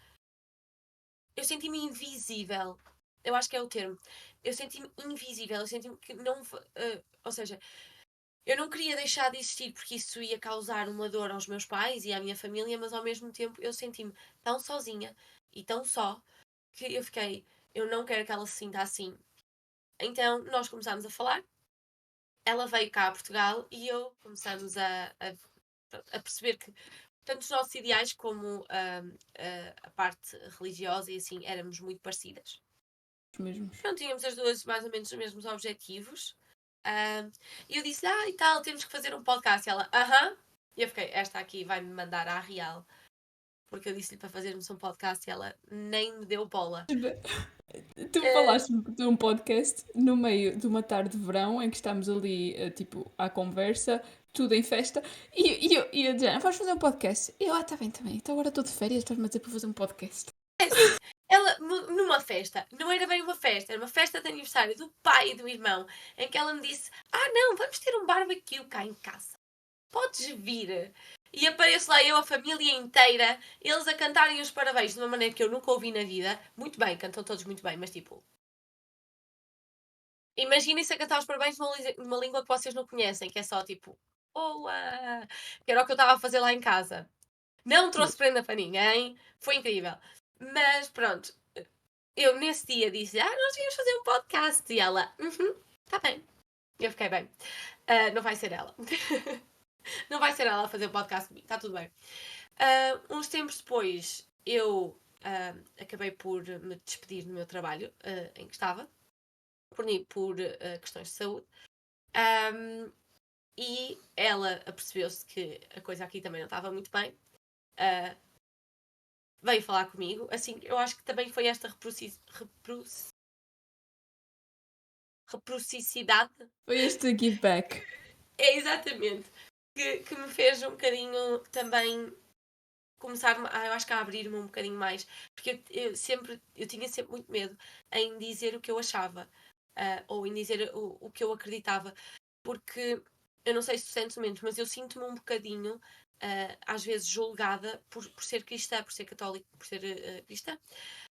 eu senti-me invisível. Eu acho que é o termo. Eu senti-me invisível, eu senti-me que não. Ou seja, eu não queria deixar de existir porque isso ia causar uma dor aos meus pais e à minha família, mas ao mesmo tempo eu senti-me tão sozinha e tão só que eu fiquei. Eu não quero que ela se sinta assim. Então nós começámos a falar. Ela veio cá a Portugal e eu começamos a perceber que tanto os nossos ideais como a parte religiosa e assim éramos muito parecidas. Os mesmos. Pronto, tínhamos as duas mais ou menos os mesmos objetivos. E eu disse, e tal, temos que fazer um podcast. E ela, aham. E eu fiquei, esta aqui vai-me mandar à real. Porque eu disse-lhe para fazermos um podcast e ela nem me deu bola. Tu Uh, falaste de um podcast no meio de uma tarde de verão em que estamos ali, tipo, à conversa, tudo em festa, e eu dizia, vamos fazer um podcast. E eu, tá bem, então agora estou de férias, estás-me a dizer para fazer um podcast. é assim, ela, numa festa, não era bem uma festa, era uma festa de aniversário do pai e do irmão, em que ela me disse, não, vamos ter um barbecue cá em casa. Podes vir. E apareço lá eu, a família inteira, eles a cantarem os parabéns de uma maneira que eu nunca ouvi na vida. Muito bem, cantam todos muito bem, mas tipo. Imaginem-se a cantar os parabéns numa língua que vocês não conhecem, que é só tipo. Olá! Que era o que eu estava a fazer lá em casa. Não trouxe prenda para ninguém, foi incrível. Mas pronto, eu nesse dia disse: nós íamos fazer um podcast. E ela: tá bem. E eu fiquei bem. Não vai ser ela. Não vai ser ela a fazer o podcast comigo, está tudo bem. Uns tempos depois, eu acabei por me despedir do meu trabalho em que estava, por questões de saúde. E ela apercebeu-se que a coisa aqui também não estava muito bem. Uh, veio falar comigo. Assim, eu acho que também foi esta reciprocidade. Foi este give back. É exatamente. Que me fez um bocadinho também começar, eu acho que a abrir-me um bocadinho mais, porque eu tinha sempre muito medo em dizer o que eu achava, ou em dizer o que eu acreditava, porque eu não sei se tu sentes menos, mas eu sinto-me um bocadinho, às vezes, julgada por ser cristã, por ser católica, por ser cristã,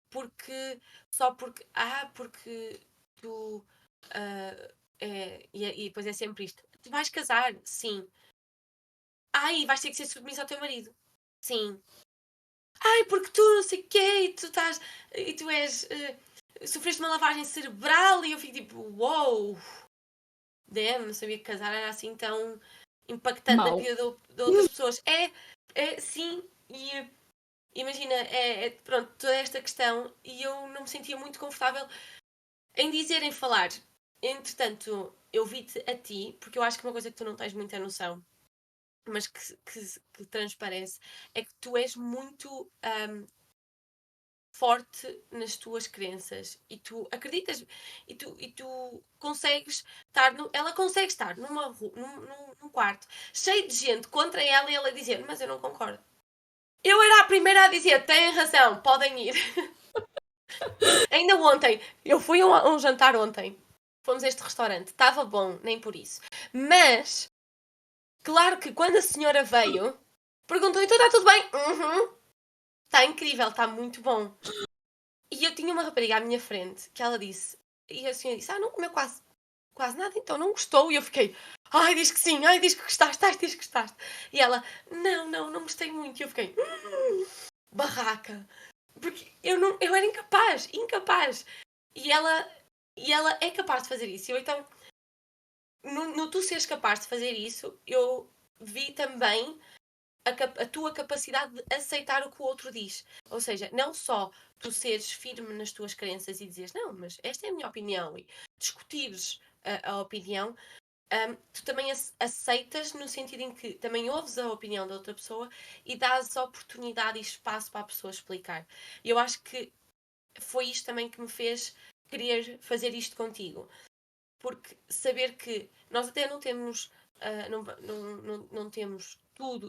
porque só porque tu E depois é sempre isto. Tu vais casar? Sim. Ai, vais ter que ser submissa ao teu marido? Sim. Ai, porque tu não sei o quê, e tu estás. E tu és. Sofreste uma lavagem cerebral e eu fico tipo, uou! Wow, damn, não sabia que casar era assim tão impactante na Mau. vida de outras pessoas. Sim, e imagina, pronto, toda esta questão e eu não me sentia muito confortável em dizer, em falar. Entretanto, eu vi-te a ti, porque eu acho que uma coisa que tu não tens muita noção, mas que transparece, é que tu és muito forte nas tuas crenças e tu acreditas e tu consegues estar ela consegue estar num quarto cheio de gente contra ela e ela dizer, mas eu não concordo. Eu era a primeira a dizer, têm razão, podem ir. Ainda ontem, eu fui a um jantar ontem, fomos a este restaurante, estava bom, nem por isso. Mas, claro que quando a senhora veio, perguntou, então está tudo bem? Uhum. Está incrível, está muito bom. E eu tinha uma rapariga à minha frente que ela disse, e a senhora disse, não comeu quase nada, então não gostou. E eu fiquei, ai, diz que sim, ai, diz que gostaste, ai, diz que gostaste. E ela, não gostei muito. E eu fiquei, barraca. Porque eu era incapaz. E ela, e ela é capaz de fazer isso. Eu então, no tu seres capaz de fazer isso, eu vi também a tua capacidade de aceitar o que o outro diz. Ou seja, não só tu seres firme nas tuas crenças e dizeres, não, mas esta é a minha opinião, e discutires a opinião, tu também aceitas no sentido em que também ouves a opinião da outra pessoa e dás oportunidade e espaço para a pessoa explicar. E eu acho que foi isto também que me fez querer fazer isto contigo. Porque saber que nós até não temos, não temos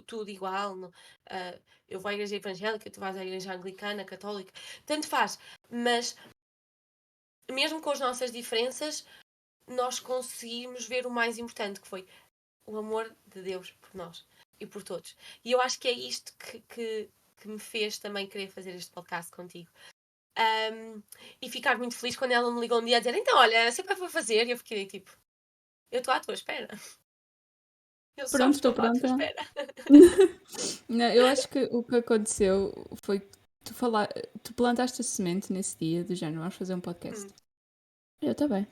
tudo igual. Eu vou à igreja evangélica, tu vais à igreja anglicana, católica, tanto faz. Mas mesmo com as nossas diferenças, nós conseguimos ver o mais importante, que foi o amor de Deus por nós e por todos. E eu acho que é isto que me fez também querer fazer este podcast contigo. E ficar muito feliz quando ela me ligou um dia a dizer, então, olha, sempre para fazer. E eu fiquei tipo, eu estou à tua espera. Eu só Pronto, estou estou à tua pronta. espera. Não, eu acho que o que aconteceu foi que tu plantaste a semente nesse dia, do género, vamos fazer um podcast. Hum, Eu também.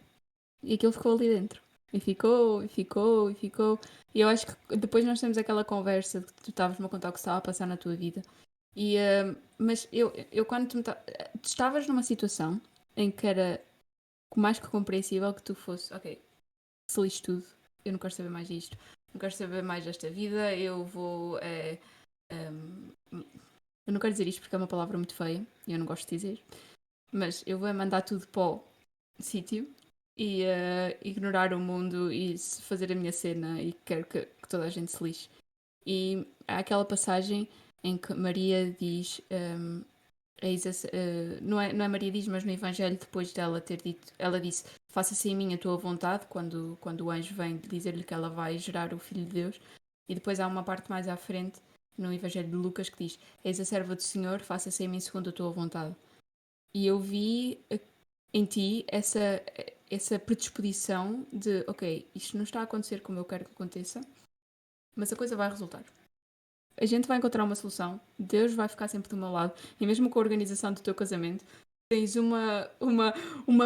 E aquilo ficou ali dentro. E ficou, e ficou, e ficou. E eu acho que depois nós temos aquela conversa de que tu estavas-me a contar o que estava a passar na tua vida. Mas eu quando tu estavas numa situação em que era mais que compreensível que tu fosse, ok, se lixe tudo, eu não quero saber mais disto, não quero saber mais desta vida, eu vou. Eu não quero dizer isto porque é uma palavra muito feia e eu não gosto de dizer, mas eu vou mandar tudo para o sítio e ignorar o mundo e fazer a minha cena e quero que toda a gente se lixe. E há aquela passagem em que Maria diz. Não é Maria diz, mas no Evangelho, depois dela ter dito, ela disse: faça-se em mim a tua vontade, quando o anjo vem dizer-lhe que ela vai gerar o Filho de Deus. E depois há uma parte mais à frente, no Evangelho de Lucas, que diz: eis a serva do Senhor, faça-se em mim segundo a tua vontade. E eu vi em ti essa predisposição de: ok, isto não está a acontecer como eu quero que aconteça, mas a coisa vai resultar. A gente vai encontrar uma solução, Deus vai ficar sempre do meu lado, e mesmo com a organização do teu casamento, tens uma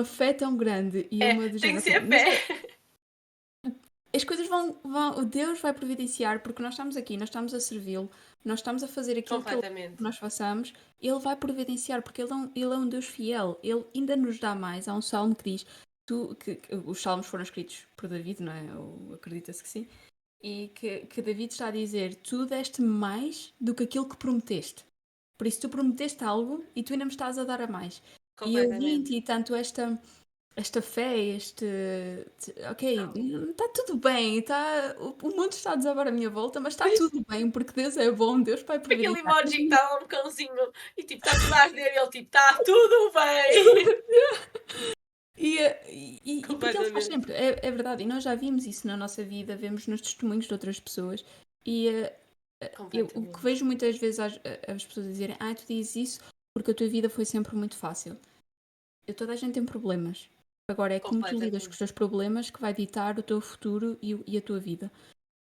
fé tão grande e uma do tem género, que ok, ser fé. as coisas Deus vai providenciar, porque nós estamos aqui, nós estamos a servi-lo, nós estamos a fazer aquilo que Completamente. nós façamos, Ele vai providenciar, porque Ele é um Deus fiel, Ele ainda nos dá mais. Há um salmo que diz, que os salmos foram escritos por David, não é? Ou acredita-se que sim, e que David está a dizer, tu deste mais do que aquilo que prometeste. Por isso tu prometeste algo e tu ainda me estás a dar a mais. E eu vi em Completamente. ti tanto esta fé, ok, está tudo bem, o mundo está a desabar à minha volta, mas está tudo bem, porque Deus é bom, Deus vai Aquele providenciar. emoji que está um cãozinho e tipo, está tudo a arder e ele tipo, está tudo bem. E porque ele faz Completamente. sempre, é verdade, e nós já vimos isso na nossa vida, vemos nos testemunhos de outras pessoas, e eu o que Completamente. vejo muitas vezes as pessoas dizerem, tu dizes isso porque a tua vida foi sempre muito fácil. Toda a gente tem problemas. Agora é como tu lidas com os Completamente. teus problemas que vai ditar o teu futuro e a tua vida.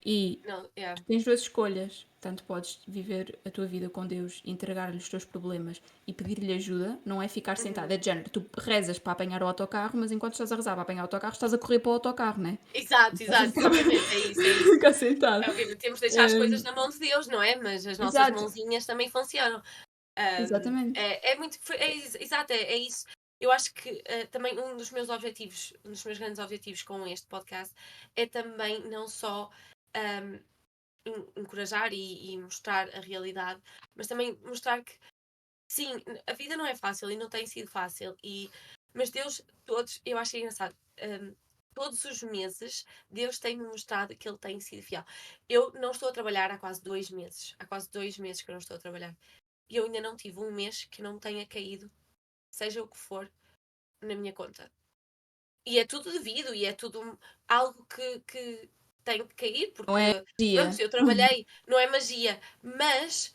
E Não, yeah. tu tens duas escolhas. Tanto podes viver a tua vida com Deus, entregar-lhe os teus problemas e pedir-lhe ajuda. Não é ficar sentado. É de género. Tu rezas para apanhar o autocarro, mas enquanto estás a rezar para apanhar o autocarro, estás a correr para o autocarro, né? Exato, Estás a exato, ficar, exatamente, é isso, é isso. ficar sentado. Obviamente temos de deixar as coisas Hum, na mão de Deus, não é? Mas as nossas exato. mãozinhas também funcionam. Exatamente. É muito. Exato, é isso. Eu acho que também um dos meus grandes objetivos com este podcast é também não só um, encorajar e mostrar a realidade, mas também mostrar que sim, a vida não é fácil e não tem sido fácil. Mas Deus, eu acho engraçado. Todos os meses, Deus tem-me mostrado que Ele tem sido fiel. Eu não estou a trabalhar há quase 2 meses. Há quase 2 meses que eu não estou a trabalhar. E eu ainda não tive um mês que não tenha caído, seja o que for, na minha conta. E é tudo devido, e é tudo algo que tem que cair, Não é porque, pronto, dia. eu trabalhei, não é magia, mas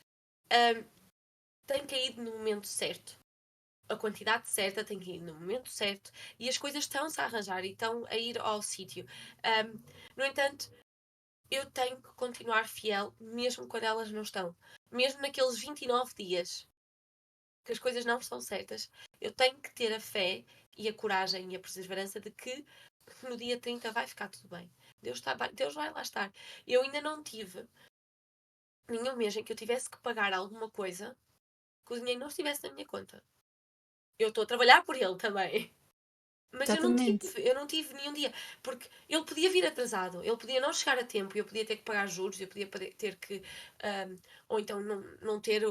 hum, tem caído no momento certo. A quantidade certa tem que ir no momento certo e as coisas estão-se a arranjar e estão a ir ao sítio. No entanto, eu tenho que continuar fiel mesmo quando elas não estão. Mesmo naqueles 29 dias que as coisas não estão certas, eu tenho que ter a fé e a coragem e a perseverança de que no dia 30 vai ficar tudo bem. Deus vai lá estar. Eu ainda não tive nenhum mês em que eu tivesse que pagar alguma coisa que o dinheiro não estivesse na minha conta. Eu estou a trabalhar por ele também. Mas Exatamente. eu não tive nenhum dia. Porque ele podia vir atrasado, ele podia não chegar a tempo, eu podia ter que pagar juros, eu podia ter que. Ou então não ter.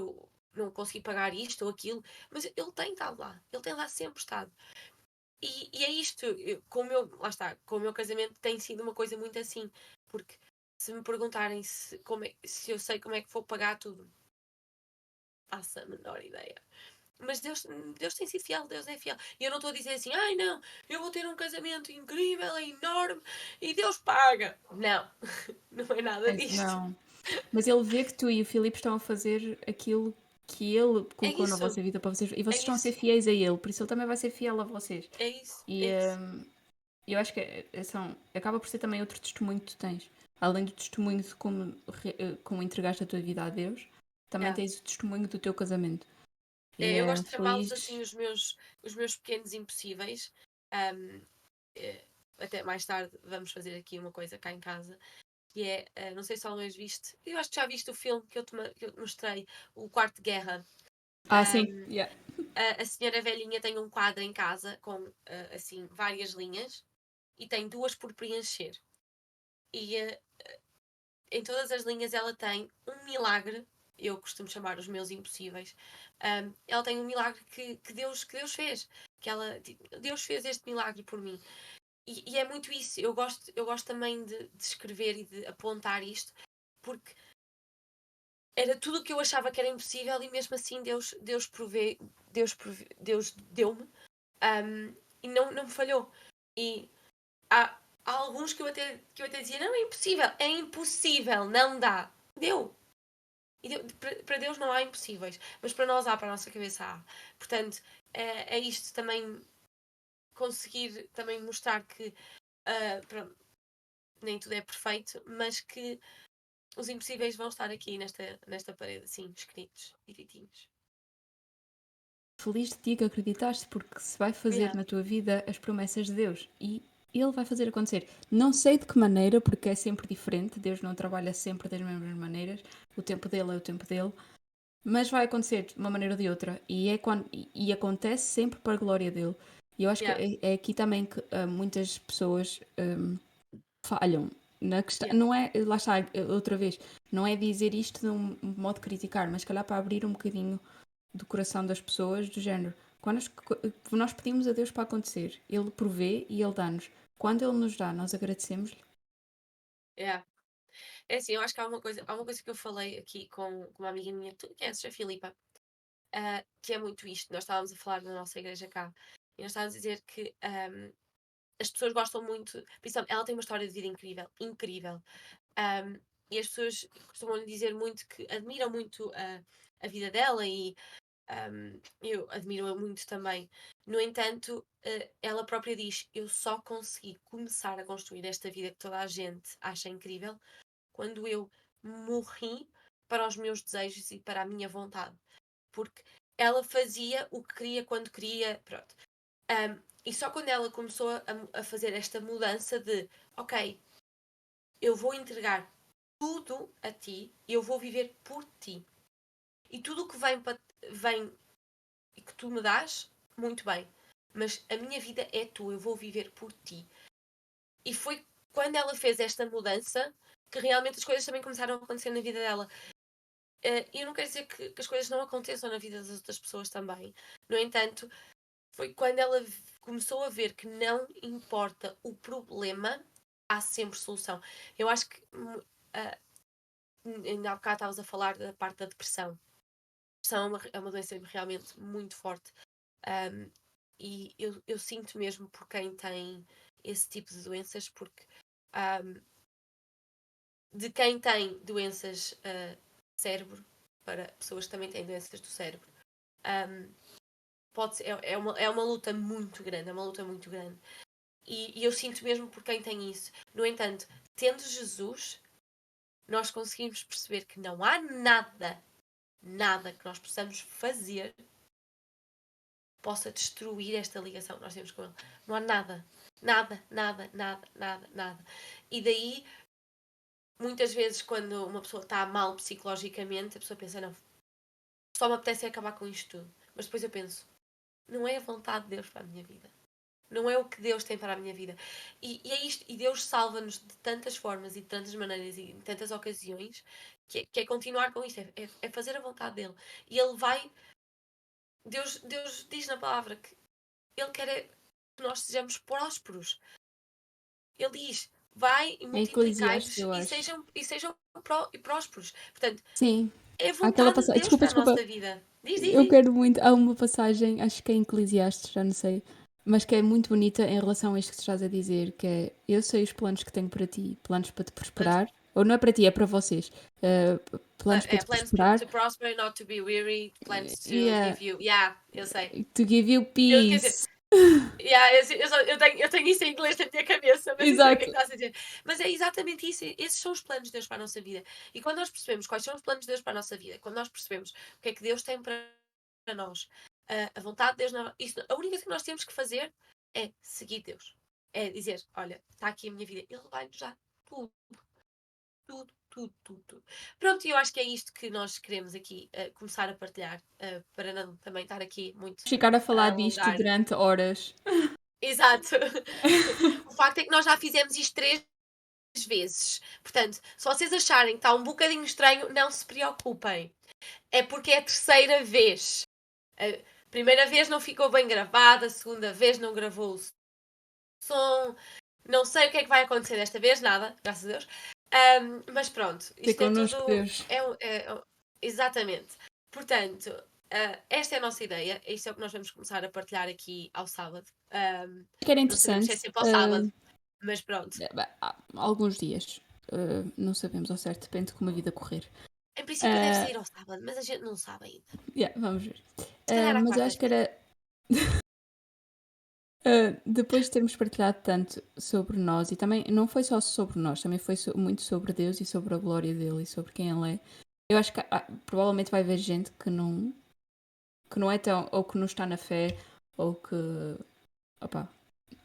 Não conseguir pagar isto ou aquilo. Mas ele tem estado lá. Ele tem lá sempre estado. E é isto. Lá está, com o meu casamento tem sido uma coisa muito assim. Porque se me perguntarem se eu sei como é que vou pagar tudo, faço a menor ideia. Mas Deus tem sido fiel, Deus é fiel. E eu não estou a dizer assim, ai não, eu vou ter um casamento incrível, é enorme e Deus paga. Não, não é nada Mas disto. não. Mas ele vê que tu e o Filipe estão a fazer aquilo que ele É colocou na isso, vossa vida para vocês e é vocês estão a ser isso, fiéis a ele, por isso ele também vai ser fiel a vocês. é isso, é E isso. eu acho que acaba por ser também outro testemunho que tu tens. Além do testemunho de como entregaste a tua vida a Deus, também É. tens o testemunho do teu casamento. E Eu gosto de chamá-los assim feliz. os meus pequenos impossíveis. Ahm, eh, Até mais tarde vamos fazer aqui uma coisa cá em casa. Que é, não sei se alguma vez viste, eu acho que já viste o filme que eu te mostrei, o Quarto de Guerra. Ah, sim. Ahm, Yeah. a senhora velhinha tem um quadro em casa com assim várias linhas e tem duas por preencher. E em todas as linhas ela tem um milagre. Eu costumo chamar os meus impossíveis. Ela tem um milagre que Deus fez. Deus fez este milagre por mim. E é muito isso. Eu gosto também de escrever e de apontar isto, porque era tudo o que eu achava que era impossível e mesmo assim Deus deu-me, e não me falhou. E há alguns que eu até dizia, não, é impossível, não dá. Deu. Para Deus não há impossíveis, mas para nós há, para a nossa cabeça há. Portanto, é isto também, conseguir também mostrar que pronto, nem tudo é perfeito, mas que os impossíveis vão estar aqui nesta parede, assim, escritos direitinhos. Feliz de ti que acreditaste, porque se vai fazer Yeah. na tua vida as promessas de Deus e Ele vai fazer acontecer. Não sei de que maneira, porque é sempre diferente, Deus não trabalha sempre das mesmas maneiras, o tempo dele é o tempo dele, mas vai acontecer de uma maneira ou de outra e acontece sempre para a glória dele. E eu acho que Yeah. é aqui também que muitas pessoas falham. Na questão, Yeah. não é, lá está, outra vez, não é dizer isto de um modo de criticar, mas calhar para abrir um bocadinho do coração das pessoas, do género. Quando nós pedimos a Deus para acontecer, Ele provê e Ele dá-nos. Quando Ele nos dá, nós agradecemos-lhe. Yeah. É assim, eu acho que há uma coisa que eu falei aqui com uma amiga minha, que tu conheces, a Filipa, que é muito isto. Nós estávamos a falar da nossa igreja cá e nós estávamos a dizer que as pessoas gostam muito, principalmente, ela tem uma história de vida incrível, incrível. E as pessoas costumam lhe dizer muito que admiram muito a vida dela Eu admiro-a muito também. No entanto, ela própria diz: eu só consegui começar a construir esta vida que toda a gente acha incrível quando eu morri para os meus desejos e para a minha vontade. Porque ela fazia o que queria quando queria, pronto. E só quando ela começou a fazer esta mudança de ok, eu vou entregar tudo a ti, eu vou viver por ti. E tudo o que vem e que tu me dás, muito bem. Mas a minha vida é tua, eu vou viver por ti. E foi quando ela fez esta mudança que realmente as coisas também começaram a acontecer na vida dela. Eu não quero dizer que as coisas não aconteçam na vida das outras pessoas também. No entanto, foi quando ela começou a ver que não importa o problema, há sempre solução. Eu acho que ainda há bocado estavas a falar da parte da depressão. A depressão é uma doença realmente muito forte. E eu sinto mesmo por quem tem esse tipo de doenças, porque de quem tem doenças de cérebro para pessoas que também têm doenças do cérebro, pode ser, é uma luta muito grande, é uma luta muito grande. E eu sinto mesmo por quem tem isso. No entanto, tendo Jesus, nós conseguimos perceber que não há nada que nós possamos fazer possa destruir esta ligação que nós temos com ele. Não há nada. Nada. E daí, muitas vezes, quando uma pessoa está mal psicologicamente, a pessoa pensa, não, só me apetece acabar com isto tudo. Mas depois eu penso, não é a vontade de Deus para a minha vida. Não é o que Deus tem para a minha vida. E é isto. E Deus salva-nos de tantas formas e de tantas maneiras e em tantas ocasiões que é continuar com isto. É fazer a vontade dele. E ele vai... Deus diz na palavra que ele quer que nós sejamos prósperos. Ele diz, vai e É Eclesiastes, multiplicai-vos eu acho. e sejam prósperos. Portanto, Sim. é a Há aquela vontade de passagem. Deus Desculpa, para a desculpa. nossa vida. Diz. Eu quero muito. Há uma passagem, acho que é em Eclesiastes, já não sei. Mas que é muito bonita em relação a isto que tu estás a dizer, que é eu sei os planos que tenho para ti, planos para te prosperar, ou não é para ti, é para vocês. Planos para te Plans prosperar. to prosper, not to be weary. Plans to Yeah, give you... Yeah, eu sei. to give you Quer dizer, peace. yeah, eu tenho isso em inglês na minha cabeça, mas eu sei o que é Exato. que estás a dizer. Mas é exatamente isso. Esses são os planos de Deus para a nossa vida. E quando nós percebemos quais são os planos de Deus para a nossa vida, quando nós percebemos o que é que Deus tem para nós, a vontade de Deus, a única coisa que nós temos que fazer é seguir Deus. É dizer, olha, está aqui a minha vida. Ele vai nos dar tudo. Tudo. Pronto, e eu acho que é isto que nós queremos aqui começar a partilhar, para não também estar aqui muito Ficar a a falar disto alongar. durante horas. Exato. O facto é que nós já fizemos isto 3 vezes. Portanto, se vocês acharem que está um bocadinho estranho, não se preocupem. É porque é a terceira vez. A primeira vez não ficou bem gravada, a segunda vez não gravou o som. Não sei o que é que vai acontecer desta vez, nada, graças a Deus. Mas pronto, Ter isto é tudo. connosco, Deus. Exatamente. Portanto, esta é a nossa ideia. Isto é o que nós vamos começar a partilhar aqui ao sábado. Que era Não sabemos se é interessante. sempre ao sábado, mas pronto. Há alguns dias. Não sabemos ao certo, depende de como a vida correr. Em princípio deve sair ao sábado, mas a gente não sabe ainda. Yeah, vamos ver. Se calhar à Mas eu acho que quarta-feira. era. Depois de termos partilhado tanto sobre nós, e também não foi só sobre nós, também foi muito sobre Deus e sobre a glória dele e sobre quem ele é. Eu acho que provavelmente vai haver gente que não é tão, ou que não está na fé, ou que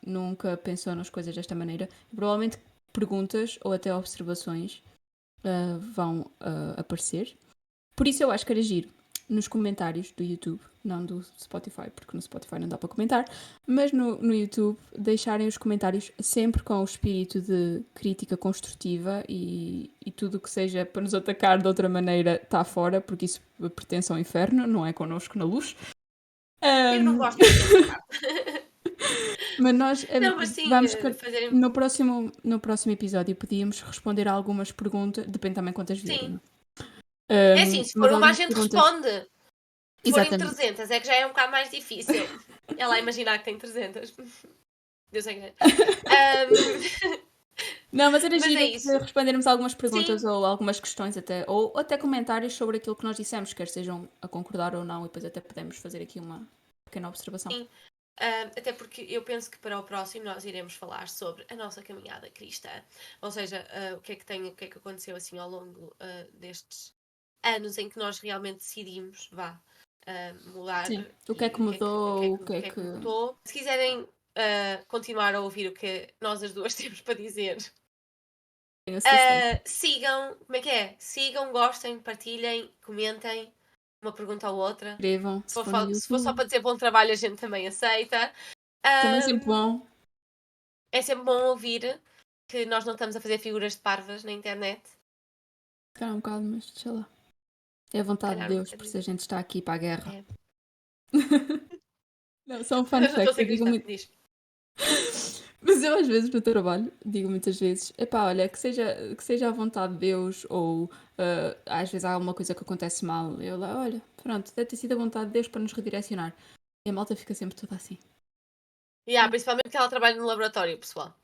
nunca pensou nas coisas desta maneira. E provavelmente perguntas ou até observações vão aparecer. Por isso eu acho que era giro nos comentários do YouTube, não do Spotify, porque no Spotify não dá para comentar, mas no YouTube deixarem os comentários sempre com o espírito de crítica construtiva e tudo o que seja para nos atacar de outra maneira está fora, porque isso pertence ao inferno, não é connosco na luz. Eu não gosto dessa parte. Mas nós Não, mas sim, vamos fazerem. no próximo episódio podíamos responder a algumas perguntas, depende também quantas vierem. Sim. É assim, se for uma a algumas gente perguntas... responde. Se forem Exatamente. 300, é que já é um bocado mais difícil. É lá imaginar que tem 300. Deus é grande. Não, mas era Mas é giro isso. respondermos algumas perguntas Sim, ou algumas questões até, ou até comentários sobre aquilo que nós dissemos, quer sejam a concordar ou não, e depois até podemos fazer aqui uma pequena observação. sim. Até porque eu penso que para o próximo nós iremos falar sobre a nossa caminhada cristã. Ou seja, o que é que aconteceu assim ao longo destes anos em que nós realmente decidimos, mudar Sim. O que é que e mudou, o o que é que mudou. Se quiserem continuar a ouvir o que nós as duas temos para dizer, Tenho aceitação. sigam, como é que é? Sigam, gostem, partilhem, comentem, uma pergunta ou outra. Escrevam, se for no Se for só YouTube. para dizer bom trabalho, a gente também aceita. Também é sempre Ahm, bom. é sempre bom ouvir que nós não estamos a fazer figuras de parvas na internet. Se calhar um bocado, mas deixa lá. É a Se vontade de calhar um Deus, por isso bocadinho. a gente está aqui para a guerra. É. Não, só um fun Eu já estou a fact, ser eu digo cristã, muito. diz. Mas eu às vezes no trabalho digo muitas vezes, epá, olha, que seja a vontade de Deus, ou às vezes há alguma coisa que acontece mal, eu lá, olha, pronto, deve ter sido a vontade de Deus para nos redirecionar. E a malta fica sempre toda assim. Yeah, principalmente porque ela trabalha no laboratório, pessoal.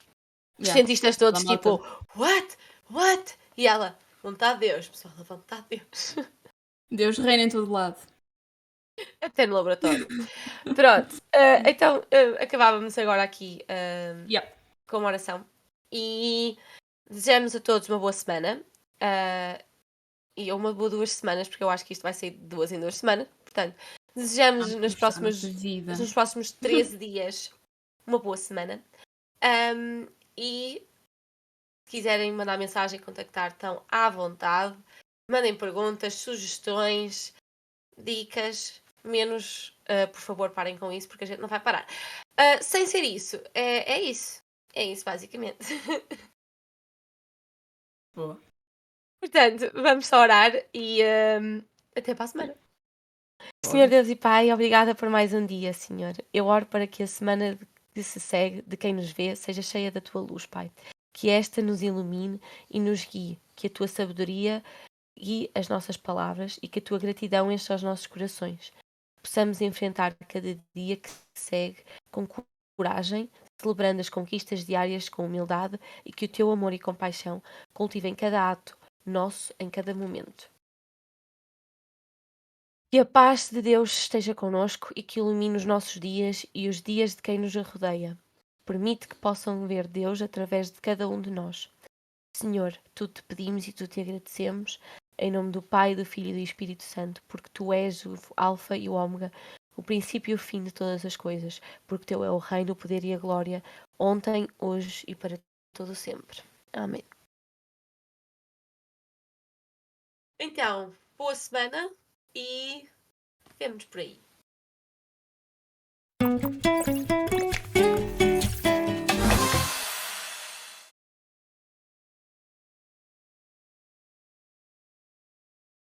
Os Yeah, cientistas a todos malta. tipo, what? What? E ela, vontade de Deus, pessoal, a vontade de Deus. Deus reina em todo lado. Até no laboratório. Pronto, então acabávamos agora aqui Yeah. com uma oração e desejamos a todos uma boa semana e uma boa 2 semanas, porque eu acho que isto vai ser 2 em 2 semanas. Portanto, desejamos Vamos começar a nossa vida. nos próximos 13 dias uma boa semana. E se quiserem mandar mensagem, contactar, estão à vontade. Mandem perguntas, sugestões, dicas. Menos, por favor, parem com isso, porque a gente não vai parar. Sem ser isso, é isso. É isso, basicamente. Boa. Portanto, vamos só orar e até para a semana. Senhor Bora. Deus e Pai, obrigada por mais um dia, Senhor. Eu oro para que a semana que se segue, de quem nos vê, seja cheia da Tua luz, Pai. Que esta nos ilumine e nos guie. Que a Tua sabedoria guie as nossas palavras e que a Tua gratidão encha os nossos corações. Possamos enfrentar cada dia que se segue com coragem, celebrando as conquistas diárias com humildade e que o Teu amor e compaixão cultivem cada ato nosso em cada momento. Que a paz de Deus esteja connosco e que ilumine os nossos dias e os dias de quem nos rodeia. Permite que possam ver Deus através de cada um de nós. Senhor, tu te pedimos e tu te agradecemos, em nome do Pai, do Filho e do Espírito Santo, porque tu és o Alfa e o Ômega, o princípio e o fim de todas as coisas, porque teu é o reino, o poder e a glória, ontem, hoje e para todo sempre. Amém. Então, boa semana e vemo-nos por aí.